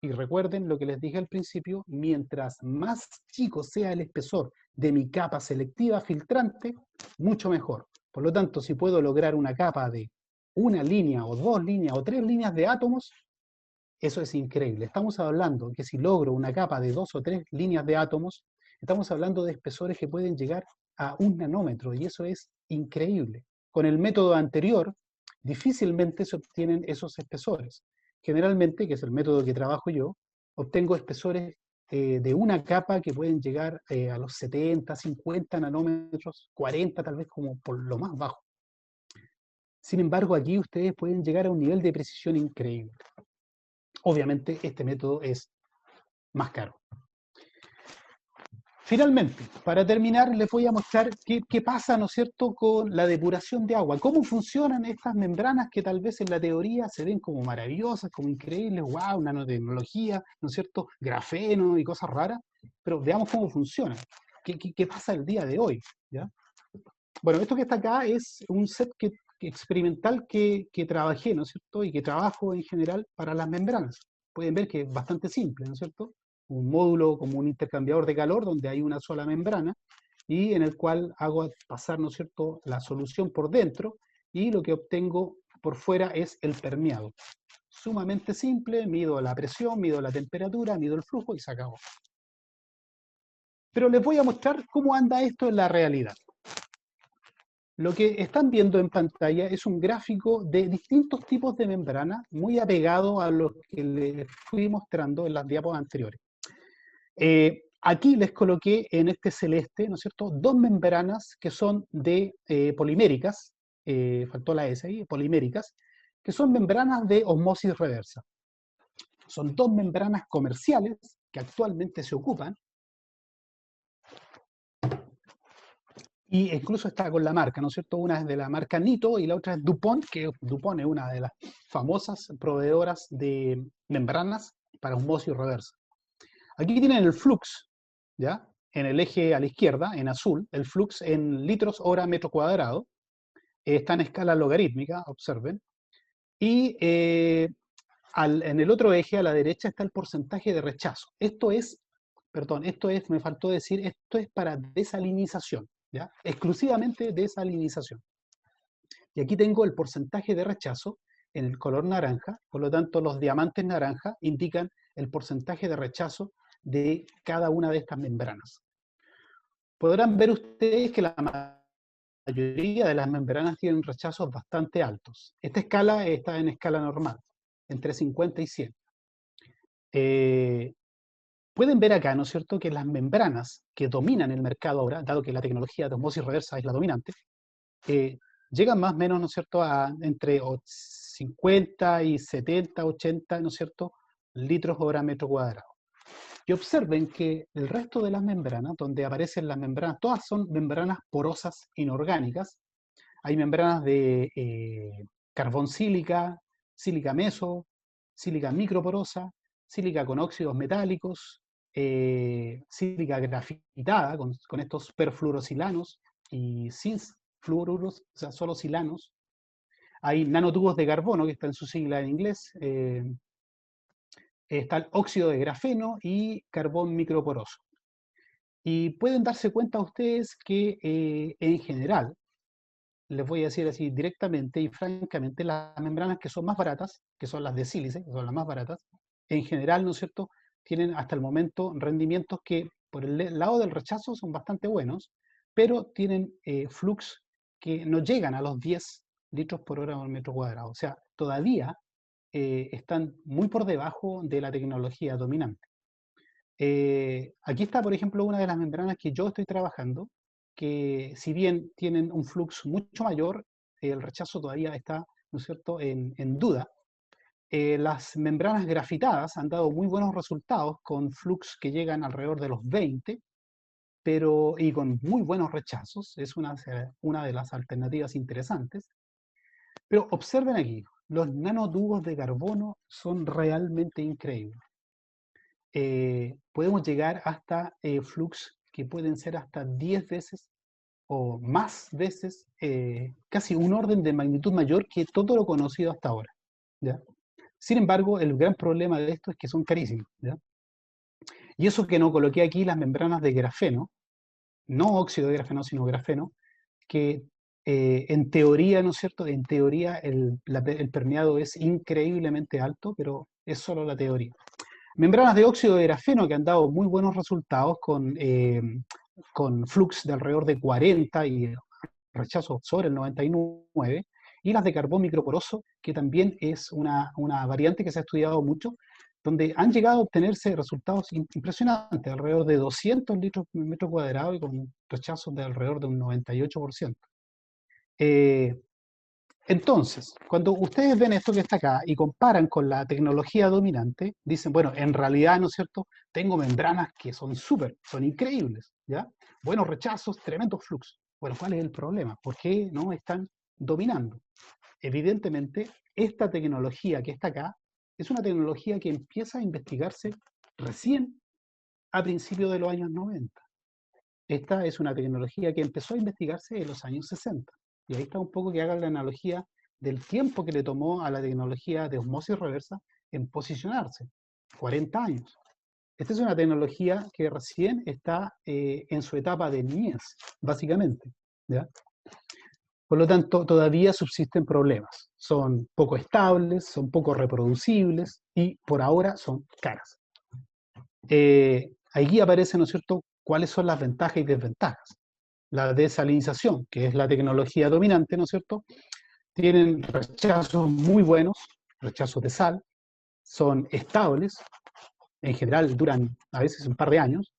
Y recuerden lo que les dije al principio, mientras más chico sea el espesor de mi capa selectiva filtrante, mucho mejor. Por lo tanto, si puedo lograr una capa de una línea o dos líneas o tres líneas de átomos, eso es increíble. Estamos hablando que si logro una capa de dos o tres líneas de átomos, estamos hablando de espesores que pueden llegar a 1 nanómetro, y eso es increíble. Con el método anterior, difícilmente se obtienen esos espesores. Generalmente, que es el método que trabajo yo, obtengo espesores de una capa que pueden llegar a los 70, 50 nanómetros, 40 tal vez como por lo más bajo. Sin embargo, aquí ustedes pueden llegar a un nivel de precisión increíble. Obviamente, este método es más caro. Finalmente, para terminar, les voy a mostrar qué pasa, ¿no es cierto?, con la depuración de agua. Cómo funcionan estas membranas que tal vez en la teoría se ven como maravillosas, como increíbles, wow, nanotecnología, ¿no es cierto?, grafeno y cosas raras. Pero veamos cómo funcionan. ¿Qué pasa el día de hoy? ¿Ya? Bueno, esto que está acá es un set experimental que trabajé, ¿no es cierto?, y que trabajo en general para las membranas. Pueden ver que es bastante simple, ¿no es cierto? Un módulo como un intercambiador de calor donde hay una sola membrana y en el cual hago pasar, ¿no es cierto?, la solución por dentro y lo que obtengo por fuera es el permeado. Sumamente simple, mido la presión, mido la temperatura, mido el flujo y se acabó. Pero les voy a mostrar cómo anda esto en la realidad. Lo que están viendo en pantalla es un gráfico de distintos tipos de membrana, muy apegado a lo que les fui mostrando en las diapos anteriores. Aquí les coloqué en este celeste, ¿no es cierto?, dos membranas que son de poliméricas, faltó la S ahí, poliméricas, que son membranas de osmosis reversa. Son dos membranas comerciales que actualmente se ocupan, y incluso está con la marca, ¿no es cierto? Una es de la marca Nito y la otra es DuPont, que DuPont es una de las famosas proveedoras de membranas para osmosis reversa. Aquí tienen el flux, ¿ya? En el eje a la izquierda, en azul, el flux en litros hora metro cuadrado, está en escala logarítmica, observen, y en el otro eje a la derecha está el porcentaje de rechazo. Esto es perdón, esto es, me faltó decir, esto es para desalinización, ¿ya? Exclusivamente desalinización. Y aquí tengo el porcentaje de rechazo en el color naranja, por lo tanto los diamantes naranja indican el porcentaje de rechazo de cada una de estas membranas. Podrán ver ustedes que la mayoría de las membranas tienen rechazos bastante altos. Esta escala está en escala normal, entre 50 y 100. Pueden ver acá, ¿no es cierto?, que las membranas que dominan el mercado ahora, dado que la tecnología de osmosis reversa es la dominante, llegan más o menos, ¿no es cierto?, a entre 50 y 70, 80, ¿no es cierto?, litros hora metro cuadrado. Y observen que el resto de las membranas, donde aparecen las membranas, todas son membranas porosas inorgánicas. Hay membranas de carbón sílica, sílica meso, sílica microporosa, sílica con óxidos metálicos, sílica grafitada con estos perfluorosilanos y cis-fluoruros, o sea, solo silanos. Hay nanotubos de carbono, que está en su sigla en inglés. Está el óxido de grafeno y carbón microporoso. Y pueden darse cuenta ustedes que en general, les voy a decir así directamente y francamente, las membranas que son más baratas, que son las de sílice, que son las más baratas, en general, ¿no es cierto?, tienen hasta el momento rendimientos que por el lado del rechazo son bastante buenos, pero tienen flux que no llegan a los 10 litros por hora por metro cuadrado. O sea, todavía están muy por debajo de la tecnología dominante. Aquí está, por ejemplo, una de las membranas que yo estoy trabajando, que si bien tienen un flux mucho mayor, el rechazo todavía está, ¿no es cierto?, en duda. Las membranas grafitadas han dado muy buenos resultados con flux que llegan alrededor de los 20, y con muy buenos rechazos. Es una de las alternativas interesantes. Pero observen aquí, los nanotubos de carbono son realmente increíbles. Podemos llegar hasta flux que pueden ser hasta 10 veces o más veces, casi un orden de magnitud mayor que todo lo conocido hasta ahora, ¿ya? Sin embargo, el gran problema de esto es que son carísimos, ¿ya? Y eso que no coloqué aquí las membranas de grafeno, no óxido de grafeno, sino grafeno, que en teoría, ¿no es cierto? En teoría el permeado es increíblemente alto, pero es solo la teoría. Membranas de óxido de grafeno que han dado muy buenos resultados con flux de alrededor de 40 y rechazo sobre el 99, y las de carbón microporoso, que también es una variante que se ha estudiado mucho, donde han llegado a obtenerse resultados impresionantes, alrededor de 200 litros por metro cuadrado y con rechazos de alrededor de un 98%. Entonces, cuando ustedes ven esto que está acá y comparan con la tecnología dominante, dicen, bueno, en realidad, ¿no es cierto?, tengo membranas que son son increíbles, ¿ya? Buenos rechazos, tremendos flux. Bueno, ¿cuál es el problema? ¿Por qué no están dominando? Evidentemente, esta tecnología que está acá es una tecnología que empieza a investigarse recién a principios de los años 90. Esta es una tecnología que empezó a investigarse en los años 60. Y ahí está un poco que hagan la analogía del tiempo que le tomó a la tecnología de osmosis reversa en posicionarse, 40 años. Esta es una tecnología que recién está en su etapa de niñez, básicamente, ¿ya? Por lo tanto, todavía subsisten problemas. Son poco estables, son poco reproducibles y por ahora son caras. Aquí aparece, ¿no es cierto?, cuáles son las ventajas y desventajas. La desalinización, que es la tecnología dominante, ¿no es cierto?, tienen rechazos muy buenos, rechazos de sal, son estables, en general duran a veces un par de años,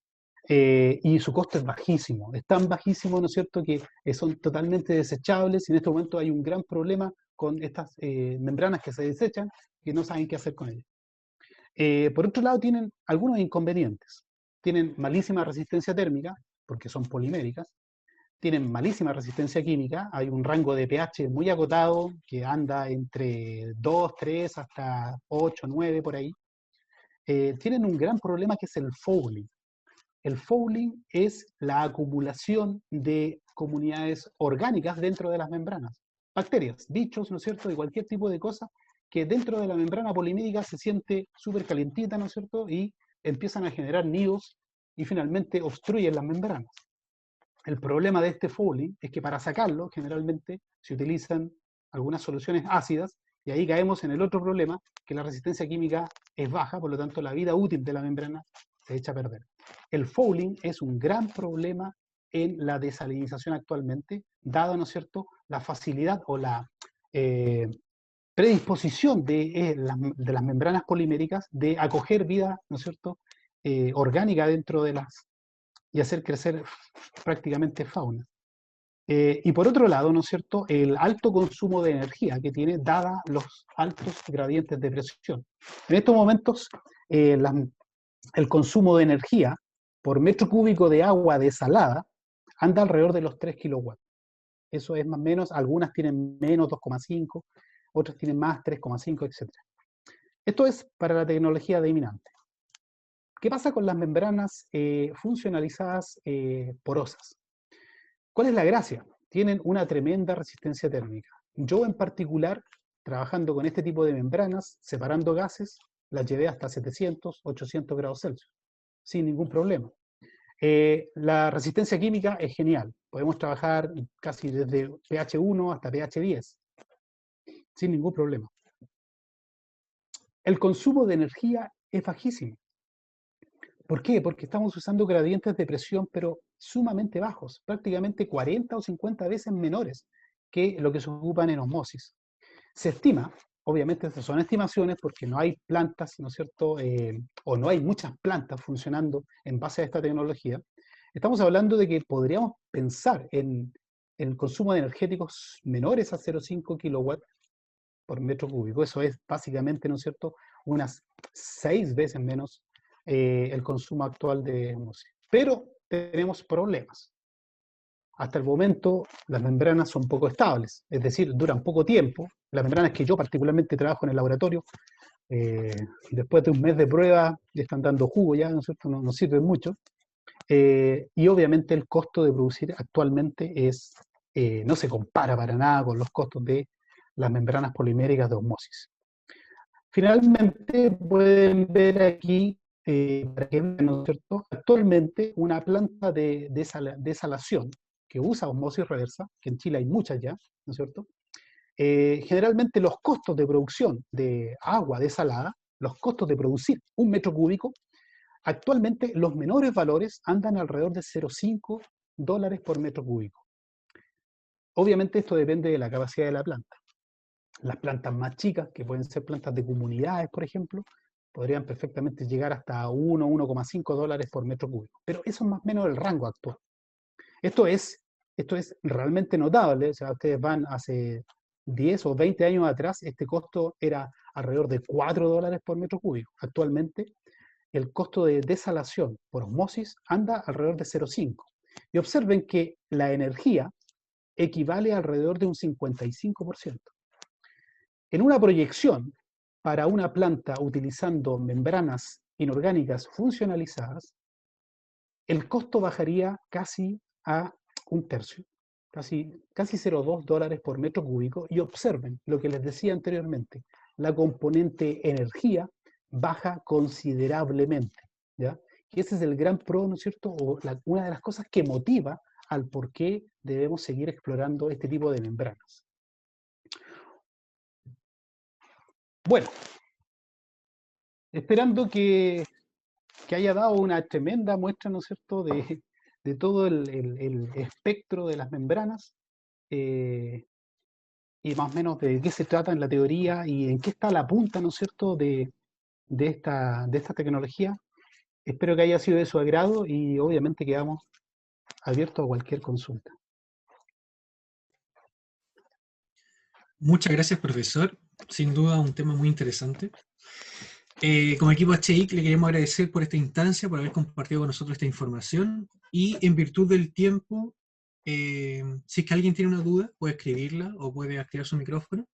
y su costo es bajísimo. Es tan bajísimo, ¿no es cierto?, que son totalmente desechables y en este momento hay un gran problema con estas membranas que se desechan y no saben qué hacer con ellas. Por otro lado, tienen algunos inconvenientes. Tienen malísima resistencia térmica, porque son poliméricas. Tienen malísima resistencia química. Hay un rango de pH muy acotado, que anda entre 2, 3, hasta 8, 9, por ahí. Tienen un gran problema que es el fouling. El fouling es la acumulación de comunidades orgánicas dentro de las membranas. Bacterias, bichos, ¿no es cierto?, de cualquier tipo de cosa que dentro de la membrana polimérica se siente súper calientita, ¿no es cierto?, y empiezan a generar nidos y finalmente obstruyen las membranas. El problema de este fouling es que para sacarlo generalmente se utilizan algunas soluciones ácidas y ahí caemos en el otro problema, que la resistencia química es baja, por lo tanto la vida útil de la membrana se echa a perder. El fouling es un gran problema en la desalinización actualmente, dado, ¿no es cierto?, la facilidad o la predisposición de las membranas poliméricas de acoger vida, ¿no es cierto?, orgánica dentro de las y hacer crecer prácticamente fauna. Y por otro lado, ¿no es cierto?, el alto consumo de energía que tiene, dada los altos gradientes de presión. En estos momentos, el consumo de energía por metro cúbico de agua desalada anda alrededor de los 3 kilowatts. Eso es más o menos, algunas tienen menos 2,5, otras tienen más 3,5, etc. Esto es para la tecnología de imminente. ¿Qué pasa con las membranas funcionalizadas porosas? ¿Cuál es la gracia? Tienen una tremenda resistencia térmica. Yo en particular, trabajando con este tipo de membranas, separando gases, las llevé hasta 700, 800 grados Celsius, sin ningún problema. La resistencia química es genial. Podemos trabajar casi desde pH 1 hasta pH 10, sin ningún problema. El consumo de energía es bajísimo. ¿Por qué? Porque estamos usando gradientes de presión, pero sumamente bajos, prácticamente 40 o 50 veces menores que lo que se ocupan en osmosis. Se estima, obviamente estas son estimaciones porque no hay plantas, ¿no es cierto?, o no hay muchas plantas funcionando en base a esta tecnología. Estamos hablando de que podríamos pensar en el consumo de energéticos menores a 0,5 kilowatts por metro cúbico. Eso es básicamente, ¿no es cierto?, unas 6 veces menos el consumo actual de osmosis. Pero tenemos problemas. Hasta el momento las membranas son poco estables, es decir, duran poco tiempo. Las membranas que yo particularmente trabajo en el laboratorio, después de un mes de prueba, ya están dando jugo ya, ¿no es cierto?, no sirven mucho. Y obviamente el costo de producir actualmente no se compara para nada con los costos de las membranas poliméricas de osmosis. Finalmente pueden ver aquí, para que vean, ¿no es cierto?, actualmente una planta de desalación que usa osmosis reversa, que en Chile hay muchas ya, ¿no es cierto? Generalmente los costos de producción de agua desalada, los costos de producir un metro cúbico, actualmente los menores valores andan alrededor de $0,5 por metro cúbico. Obviamente esto depende de la capacidad de la planta. Las plantas más chicas, que pueden ser plantas de comunidades, por ejemplo, podrían perfectamente llegar hasta 1,5 dólares por metro cúbico. Pero eso es más o menos el rango actual. Esto es realmente notable. O sea, ustedes van hace 10 o 20 años atrás, este costo era alrededor de 4 dólares por metro cúbico. Actualmente, el costo de desalación por osmosis anda alrededor de 0,5. Y observen que la energía equivale alrededor de un 55%. En una proyección para una planta utilizando membranas inorgánicas funcionalizadas, el costo bajaría casi a un tercio, casi 0,2 dólares por metro cúbico. Y observen lo que les decía anteriormente, la componente energía baja considerablemente, ¿ya? Y ese es el gran pro, ¿no es cierto?, o una de las cosas que motiva al por qué debemos seguir explorando este tipo de membranas. Bueno, esperando que haya dado una tremenda muestra, ¿no es cierto?, de todo el espectro de las membranas, y más o menos de qué se trata en la teoría y en qué está la punta, ¿no es cierto?, de esta tecnología. Espero que haya sido de su agrado y obviamente quedamos abiertos a cualquier consulta. Muchas gracias, profesor. Sin duda un tema muy interesante. Como equipo HIC le queremos agradecer por esta instancia, por haber compartido con nosotros esta información y en virtud del tiempo, si es que alguien tiene una duda, puede escribirla o puede activar su micrófono.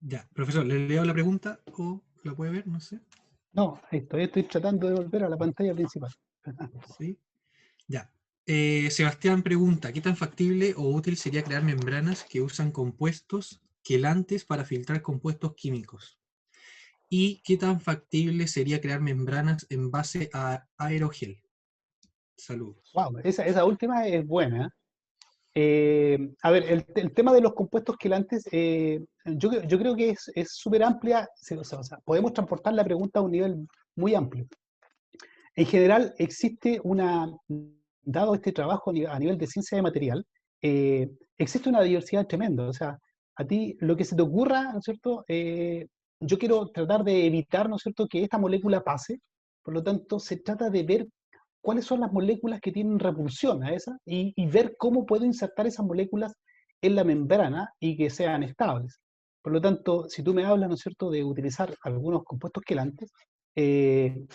Ya, profesor, ¿le leo la pregunta o la puede ver? No sé. No, estoy tratando de volver a la pantalla principal. ¿Sí? Ya. Sebastián pregunta, ¿qué tan factible o útil sería crear membranas que usan compuestos quelantes para filtrar compuestos químicos? ¿Y qué tan factible sería crear membranas en base a aerogel? Saludos. Wow, esa última es buena. A ver, el tema de los compuestos quelantes, yo creo que es súper amplia, o sea, podemos transportar la pregunta a un nivel muy amplio. En general, dado este trabajo a nivel de ciencia de material, existe una diversidad tremenda. O sea, a ti lo que se te ocurra, ¿no es cierto? Yo quiero tratar de evitar, ¿no es cierto?, que esta molécula pase. Por lo tanto, se trata de ver cuáles son las moléculas que tienen repulsión a esa y ver cómo puedo insertar esas moléculas en la membrana y que sean estables. Por lo tanto, si tú me hablas, ¿no es cierto?, de utilizar algunos compuestos quelantes, eh,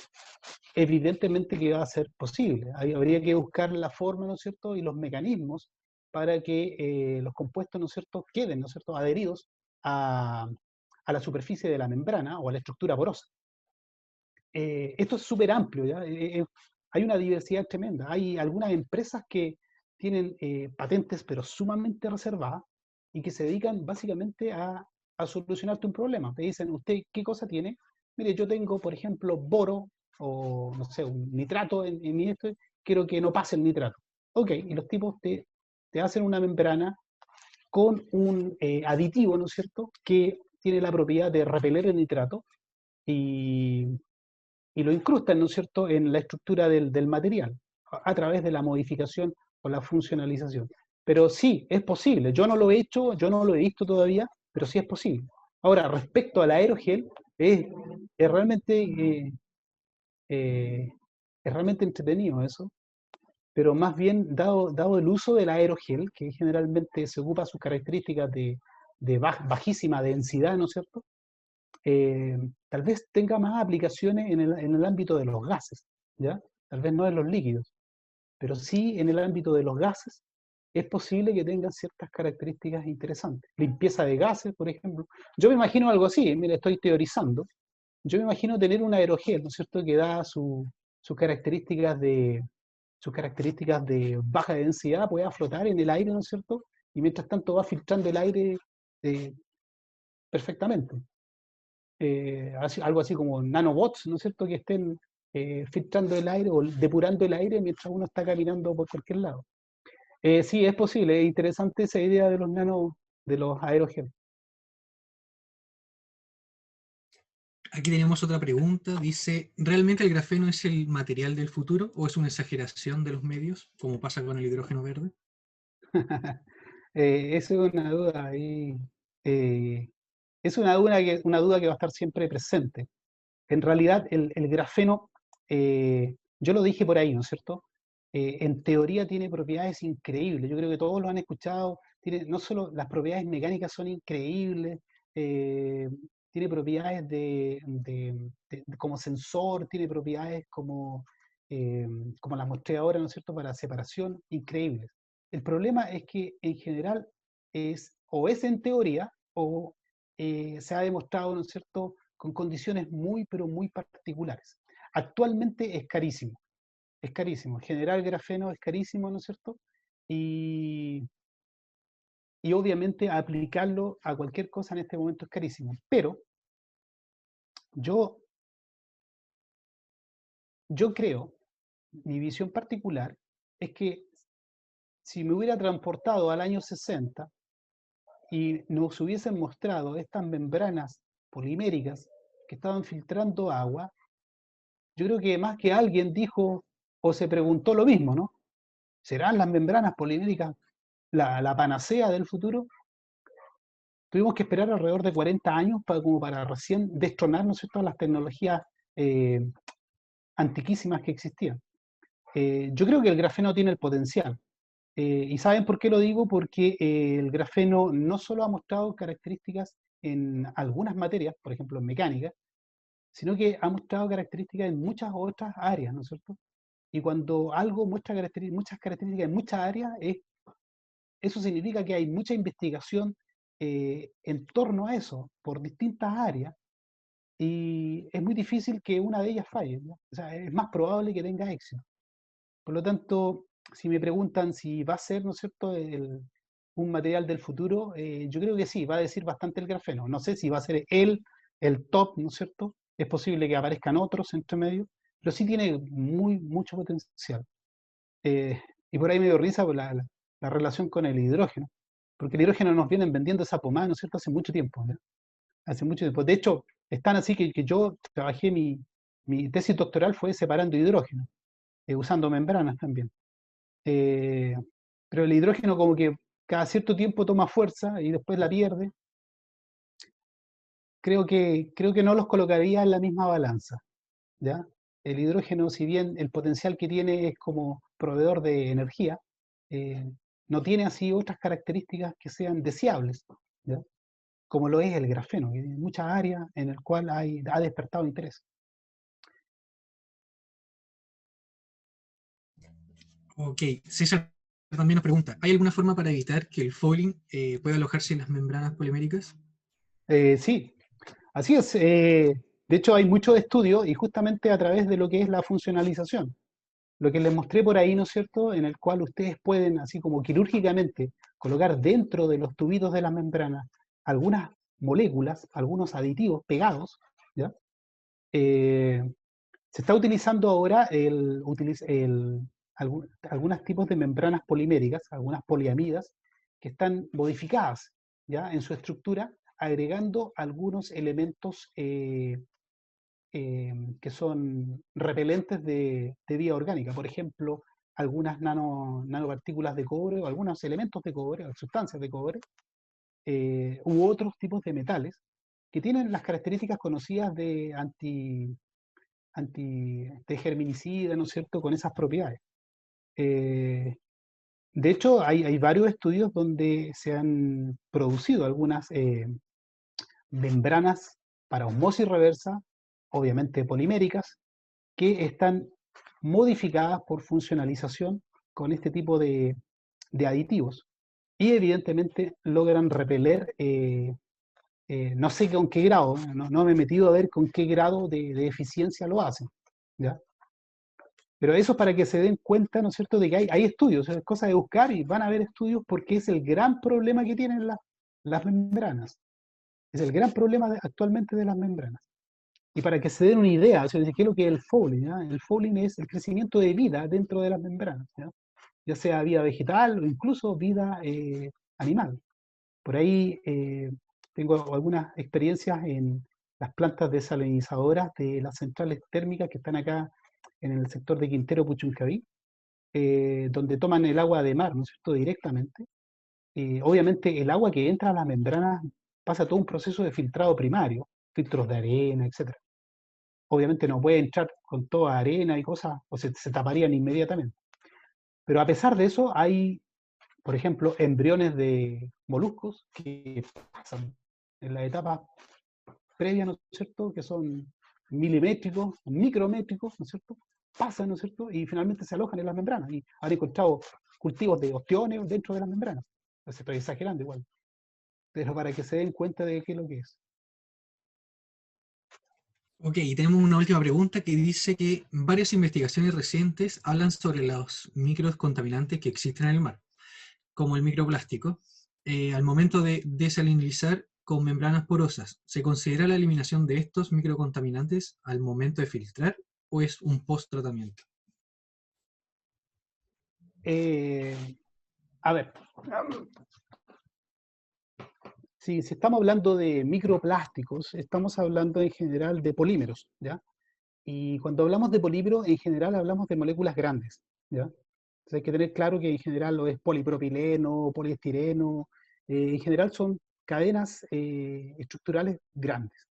evidentemente que va a ser posible. Habría que buscar la forma, ¿no es cierto?, y los mecanismos para que los compuestos, ¿no es cierto?, queden, ¿no es cierto?, adheridos a la superficie de la membrana o a la estructura porosa. Esto es súper amplio, ¿ya? Hay una diversidad tremenda. Hay algunas empresas que tienen patentes, pero sumamente reservadas, y que se dedican básicamente a solucionarte un problema. Te dicen, ¿usted qué cosa tiene? Mire, yo tengo, por ejemplo, boro o, no sé, un nitrato en mi esto, quiero que no pase el nitrato. Ok, y los tipos te hacen una membrana con un aditivo, ¿no es cierto?, que tiene la propiedad de repeler el nitrato y lo incrustan, ¿no es cierto?, en la estructura del material, a través de la modificación o la funcionalización. Pero sí, es posible. Yo no lo he hecho, yo no lo he visto todavía, pero sí es posible. Ahora, respecto al aerogel, es, es realmente, eh, es realmente entretenido eso, pero más bien, dado el uso del aerogel, que generalmente se ocupa sus características de bajísima densidad, ¿no es cierto?, eh, tal vez tenga más aplicaciones en el ámbito de los gases, ¿ya? Tal vez no en los líquidos, pero sí en el ámbito de los gases es posible que tengan ciertas características interesantes. Limpieza de gases, por ejemplo. Yo me imagino algo así, mira, estoy teorizando. Yo me imagino tener un aerogel, ¿no es cierto?, que da sus características sus características de baja densidad, pueda flotar en el aire, ¿no es cierto? Y mientras tanto va filtrando el aire eh, perfectamente. Algo así como nanobots, ¿no es cierto?, que estén filtrando el aire o depurando el aire mientras uno está caminando por cualquier lado. Sí, es posible, es interesante esa idea de los de los aerogel. Aquí tenemos otra pregunta. Dice, ¿realmente el grafeno es el material del futuro o es una exageración de los medios, como pasa con el hidrógeno verde? Esa es una duda ahí. eh, es una duda que va a estar siempre presente. En realidad, el grafeno, yo lo dije por ahí, ¿no es cierto? En teoría tiene propiedades increíbles. Yo creo que todos lo han escuchado. Tiene, no solo las propiedades mecánicas son increíbles, eh, tiene propiedades como sensor, tiene propiedades eh, como las mostré ahora, ¿no es cierto?, para separación, increíbles. El problema es que en general o es en teoría o se ha demostrado, ¿no es cierto?, con condiciones muy, pero muy particulares. Actualmente es carísimo, es carísimo. Generar grafeno es carísimo, ¿no es cierto? Y, y obviamente aplicarlo a cualquier cosa en este momento es carísimo. Pero yo, yo creo, mi visión particular, es que si me hubiera transportado al año 60 y nos hubiesen mostrado estas membranas poliméricas que estaban filtrando agua, yo creo que más que alguien dijo o se preguntó lo mismo, ¿no? ¿Serán las membranas poliméricas la panacea del futuro? Tuvimos que esperar alrededor de 40 años como para recién destronar, ¿no es cierto?, las tecnologías eh, antiquísimas que existían. Yo creo que el grafeno tiene el potencial. ¿Y saben por qué lo digo? Porque el grafeno no solo ha mostrado características en algunas materias, por ejemplo en mecánica, sino que ha mostrado características en muchas otras áreas, ¿no es cierto? Y cuando algo muestra muchas características en muchas áreas, eso significa que hay mucha investigación en torno a eso, por distintas áreas, y es muy difícil que una de ellas falle, ¿no? O sea, es más probable que tenga éxito. Por lo tanto, si me preguntan si va a ser, ¿no es cierto?, un material del futuro, yo creo que sí, va a decir bastante el grafeno. No sé si va a ser el top, ¿no es cierto? Es posible que aparezcan otros entre medio, pero sí tiene mucho potencial. Y por ahí me dio risa por la relación con el hidrógeno, porque el hidrógeno nos vienen vendiendo esa pomada, ¿no es cierto?, hace mucho tiempo, ¿no? Hace mucho tiempo. De hecho, es tan así que yo trabajé, mi tesis doctoral fue separando hidrógeno, usando membranas también. Eh, pero el hidrógeno como que cada cierto tiempo toma fuerza y después la pierde. Creo que no los colocaría en la misma balanza, ¿ya? El hidrógeno, si bien el potencial que tiene es como proveedor de energía, eh, no tiene así otras características que sean deseables, ¿ya? Como lo es el grafeno, que hay muchas áreas en el cual ha despertado interés. Ok, César también nos pregunta, ¿hay alguna forma para evitar que el foiling pueda alojarse en las membranas poliméricas? Sí, así es. De hecho, hay muchos estudios y justamente a través de lo que es la funcionalización. Lo que les mostré por ahí, ¿no es cierto?, en el cual ustedes pueden, así como quirúrgicamente, colocar dentro de los tubitos de las membranas algunas moléculas, algunos aditivos pegados, ¿ya? Eh, Se está utilizando ahora algunos tipos de membranas poliméricas, algunas poliamidas, que están modificadas, ¿ya?, en su estructura, agregando algunos elementos que son repelentes de vía orgánica. Por ejemplo, algunas nanopartículas de cobre o algunos elementos de cobre, o sustancias de cobre, u otros tipos de metales que tienen las características conocidas de de germinicida, ¿no es cierto?, con esas propiedades. Eh, de hecho, hay varios estudios donde se han producido algunas membranas para osmosis reversa, obviamente poliméricas, que están modificadas por funcionalización con este tipo de aditivos. Y evidentemente logran repeler, no sé con qué grado, no me he metido a ver con qué grado de eficiencia lo hacen, ¿ya? Pero eso es para que se den cuenta, ¿no es cierto?, de que hay estudios, es cosa de buscar y van a haber estudios porque es el gran problema que tienen las membranas. Es el gran problema actualmente de las membranas. Y para que se den una idea, o sea, ¿qué es lo que es el fouling? ¿Ya? El fouling es el crecimiento de vida dentro de las membranas, ya sea vida vegetal o incluso vida animal. Por ahí tengo algunas experiencias en las plantas desalinizadoras de las centrales térmicas que están acá en el sector de Quintero Puchuncaví, donde toman el agua de mar, ¿no es cierto?, directamente. Obviamente el agua que entra a las membranas pasa todo un proceso de filtrado primario, filtros de arena, etc. Obviamente no puede entrar con toda arena y cosas, o se taparían inmediatamente. Pero a pesar de eso, hay, por ejemplo, embriones de moluscos que pasan en la etapa previa, ¿no es cierto?, que son milimétricos, micrométricos, ¿no es cierto?, pasan, ¿no es cierto?, y finalmente se alojan en las membranas. Y han encontrado cultivos de ostiones dentro de las membranas. Entonces estoy exagerando igual, pero para que se den cuenta de qué es lo que es. Ok, y tenemos una última pregunta que dice que varias investigaciones recientes hablan sobre los micros contaminantes que existen en el mar, como el microplástico. Al momento de desalinizar con membranas porosas, ¿se considera la eliminación de estos microcontaminantes al momento de filtrar o es un post-tratamiento? Eh, a ver, si estamos hablando de microplásticos, estamos hablando en general de polímeros, ¿ya? Y cuando hablamos de polímeros, en general hablamos de moléculas grandes, ¿ya? Entonces hay que tener claro que en general lo es polipropileno, poliestireno, en general son cadenas estructurales grandes.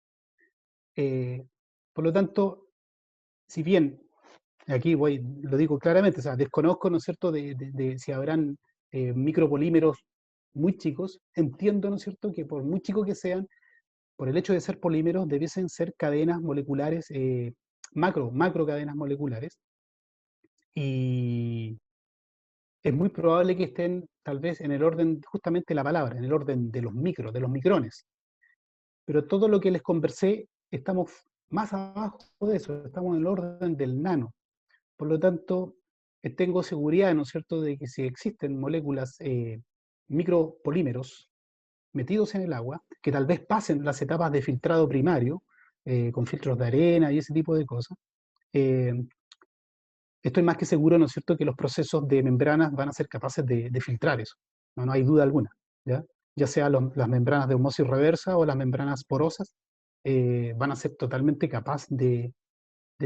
Eh, por lo tanto, si bien, aquí lo digo claramente, o sea, desconozco, ¿no es cierto?, de si habrán micropolímeros muy chicos, entiendo, ¿no es cierto?, que por muy chicos que sean, por el hecho de ser polímeros, debiesen ser cadenas moleculares, macro cadenas moleculares, y es muy probable que estén tal vez en el orden, justamente la palabra, en el orden de los micros, de los micrones. Pero todo lo que les conversé estamos más abajo de eso, estamos en el orden del nano. Por lo tanto, tengo seguridad, ¿no es cierto?, de que si existen moléculas, micropolímeros metidos en el agua, que tal vez pasen las etapas de filtrado primario, con filtros de arena y ese tipo de cosas, eh, estoy más que seguro, ¿no es cierto?, que los procesos de membranas van a ser capaces de filtrar eso. No, no hay duda alguna, ¿ya? Ya sea las membranas de osmosis reversa o las membranas porosas, van a ser totalmente capaces de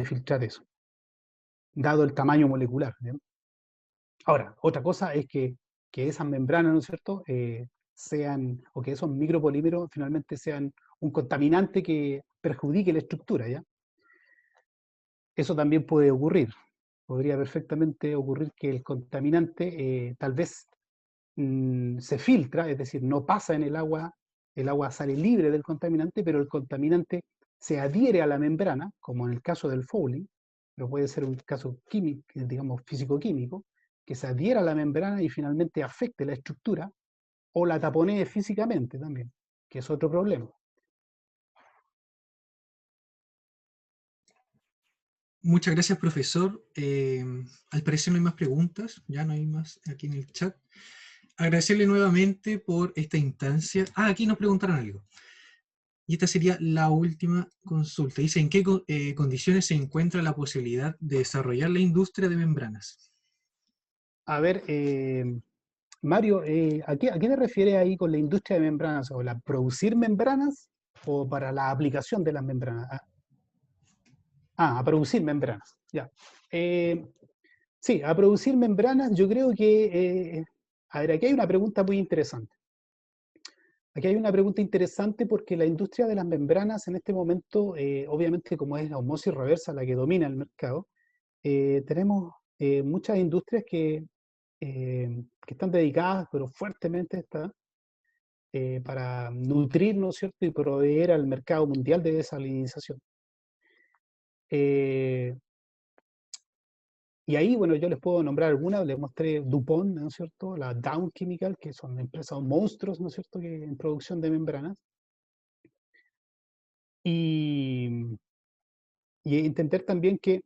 filtrar eso, dado el tamaño molecular, ¿ya? Ahora, otra cosa es que esas membranas, ¿no es cierto?, sean, o que esos micropolímeros finalmente sean un contaminante que perjudique la estructura, ¿ya? Eso también puede ocurrir. Podría perfectamente ocurrir que el contaminante tal vez se filtra, es decir, no pasa en el agua sale libre del contaminante, pero el contaminante se adhiere a la membrana, como en el caso del fouling, pero puede ser un caso químico, digamos, físico-químico, que se adhiera a la membrana y finalmente afecte la estructura o la taponee físicamente también, que es otro problema. Muchas gracias, profesor. Al parecer no hay más preguntas, ya no hay más aquí en el chat. Agradecerle nuevamente por esta instancia. Ah, aquí nos preguntaron algo. Y esta sería la última consulta. Dice, ¿en qué condiciones se encuentra la posibilidad de desarrollar la industria de membranas? A ver, Mario, a qué te refieres ahí con la industria de membranas? ¿O la producir membranas o para la aplicación de las membranas? A producir membranas, ya. Eh, sí, a producir membranas yo creo que, a ver, aquí hay una pregunta muy interesante. Aquí hay una pregunta interesante porque la industria de las membranas en este momento, obviamente como es la osmosis reversa la que domina el mercado, tenemos muchas industrias que están dedicadas, pero fuertemente para nutrir, ¿no es cierto?, y proveer al mercado mundial de desalinización. Eh, y ahí, bueno, yo les puedo nombrar algunas, les mostré DuPont, ¿no es cierto?, la Dow Chemical, que son empresas monstruos, ¿no es cierto?, que en producción de membranas. Y, y entender también que,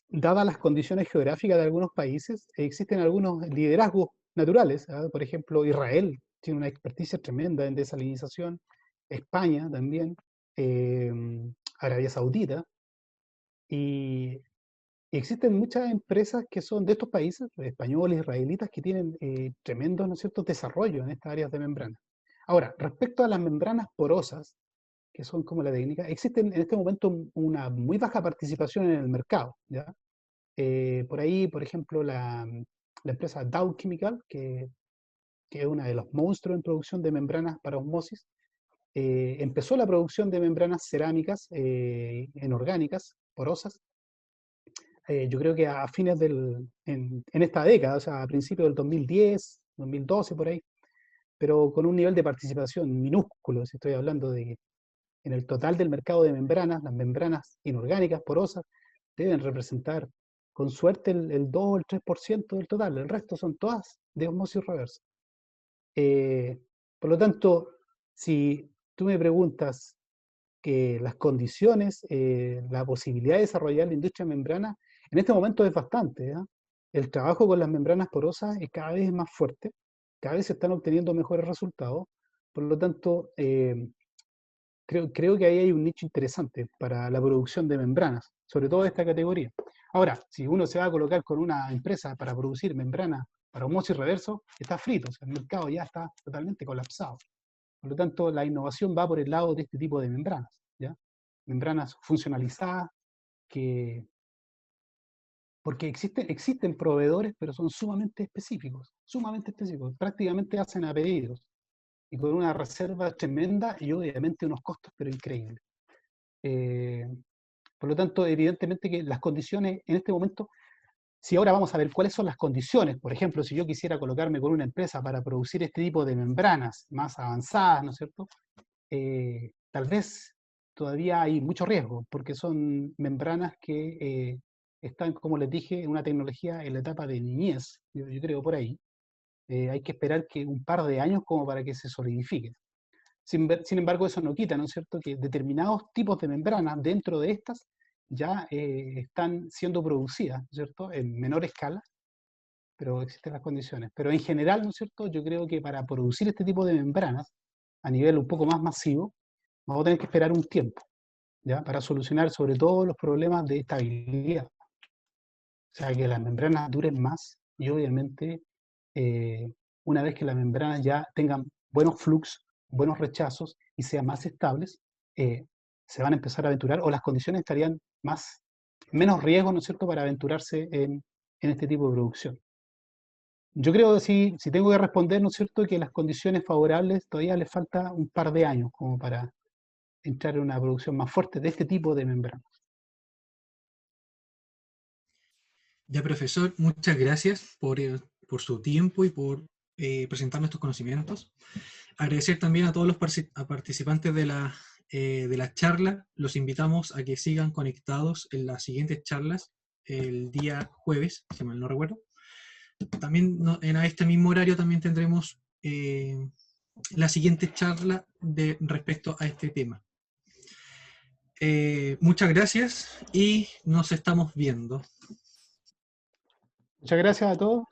dadas las condiciones geográficas de algunos países, existen algunos liderazgos naturales, ¿ah? Por ejemplo, Israel tiene una experticia tremenda en desalinización, España también, eh, Arabia Saudita, y existen muchas empresas que son de estos países, españoles, israelitas, que tienen tremendos, ¿no es cierto?, desarrollo en estas áreas de membrana. Ahora, respecto a las membranas porosas, que son como la técnica, existen en este momento una muy baja participación en el mercado, ¿ya? Por ahí, por ejemplo, la empresa Dow Chemical, que es una de los monstruos en producción de membranas para osmosis, empezó la producción de membranas cerámicas inorgánicas, porosas, yo creo que a fines en esta década, o sea, a principios del 2010, 2012, por ahí, pero con un nivel de participación minúsculo, si estoy hablando de que en el total del mercado de membranas, las membranas inorgánicas, porosas, deben representar con suerte el 2 o el 3% del total, el resto son todas de osmosis reversa. Eh, por lo tanto, si tú me preguntas que las condiciones, la posibilidad de desarrollar la industria de membrana, en este momento es bastante, ¿ya? El trabajo con las membranas porosas es cada vez más fuerte, cada vez se están obteniendo mejores resultados, por lo tanto, creo que ahí hay un nicho interesante para la producción de membranas, sobre todo de esta categoría. Ahora, si uno se va a colocar con una empresa para producir membranas para osmosis reverso, está frito, o sea, el mercado ya está totalmente colapsado. Por lo tanto, la innovación va por el lado de este tipo de membranas, ¿ya? Membranas funcionalizadas, que, porque existen proveedores, pero son sumamente específicos, prácticamente hacen a pedidos, y con una reserva tremenda y obviamente unos costos, pero increíbles. Eh, por lo tanto, evidentemente que las condiciones en este momento, si ahora vamos a ver cuáles son las condiciones, por ejemplo, si yo quisiera colocarme con una empresa para producir este tipo de membranas más avanzadas, ¿no es cierto? Tal vez todavía hay mucho riesgo, porque son membranas que están, como les dije, en una tecnología en la etapa de niñez, yo creo por ahí. Hay que esperar que un par de años como para que se solidifique. Sin embargo, eso no quita, ¿no es cierto?, que determinados tipos de membranas dentro de estas ya están siendo producidas, ¿no es cierto?, en menor escala, pero existen las condiciones. Pero en general, ¿no es cierto?, yo creo que para producir este tipo de membranas, a nivel un poco más masivo, vamos a tener que esperar un tiempo, ¿ya?, para solucionar sobre todo los problemas de estabilidad. O sea, que las membranas duren más y obviamente una vez que las membranas ya tengan buenos flux, buenos rechazos y sean más estables, se van a empezar a aventurar o las condiciones estarían menos riesgo, ¿no es cierto?, para aventurarse en este tipo de producción. Yo creo que si tengo que responder, ¿no es cierto?, que las condiciones favorables todavía les falta un par de años como para entrar en una producción más fuerte de este tipo de membrana. Ya, profesor, muchas gracias por su tiempo y por presentarnos estos conocimientos. Agradecer también a todos los participantes de la charla. Los invitamos a que sigan conectados en las siguientes charlas el día jueves, si mal no recuerdo. También a este mismo horario también tendremos la siguiente charla respecto a este tema. Muchas gracias y nos estamos viendo. Muchas gracias a todos.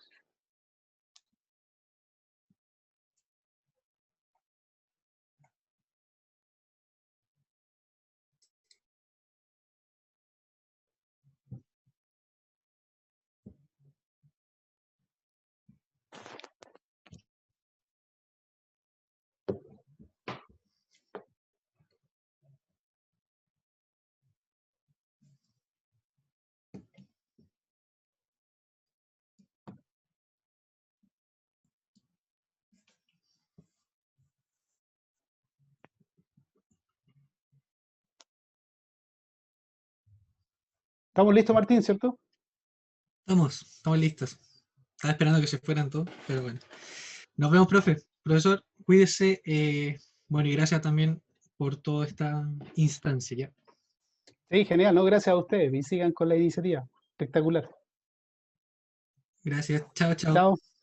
¿Estamos listos, Martín, cierto? Estamos listos. Estaba esperando que se fueran todos, pero bueno. Nos vemos, profe. Profesor, cuídese. Bueno, y gracias también por toda esta instancia, ¿ya? Sí, genial, no, gracias a ustedes y sigan con la iniciativa. Espectacular. Gracias. Chao, chao. Chao.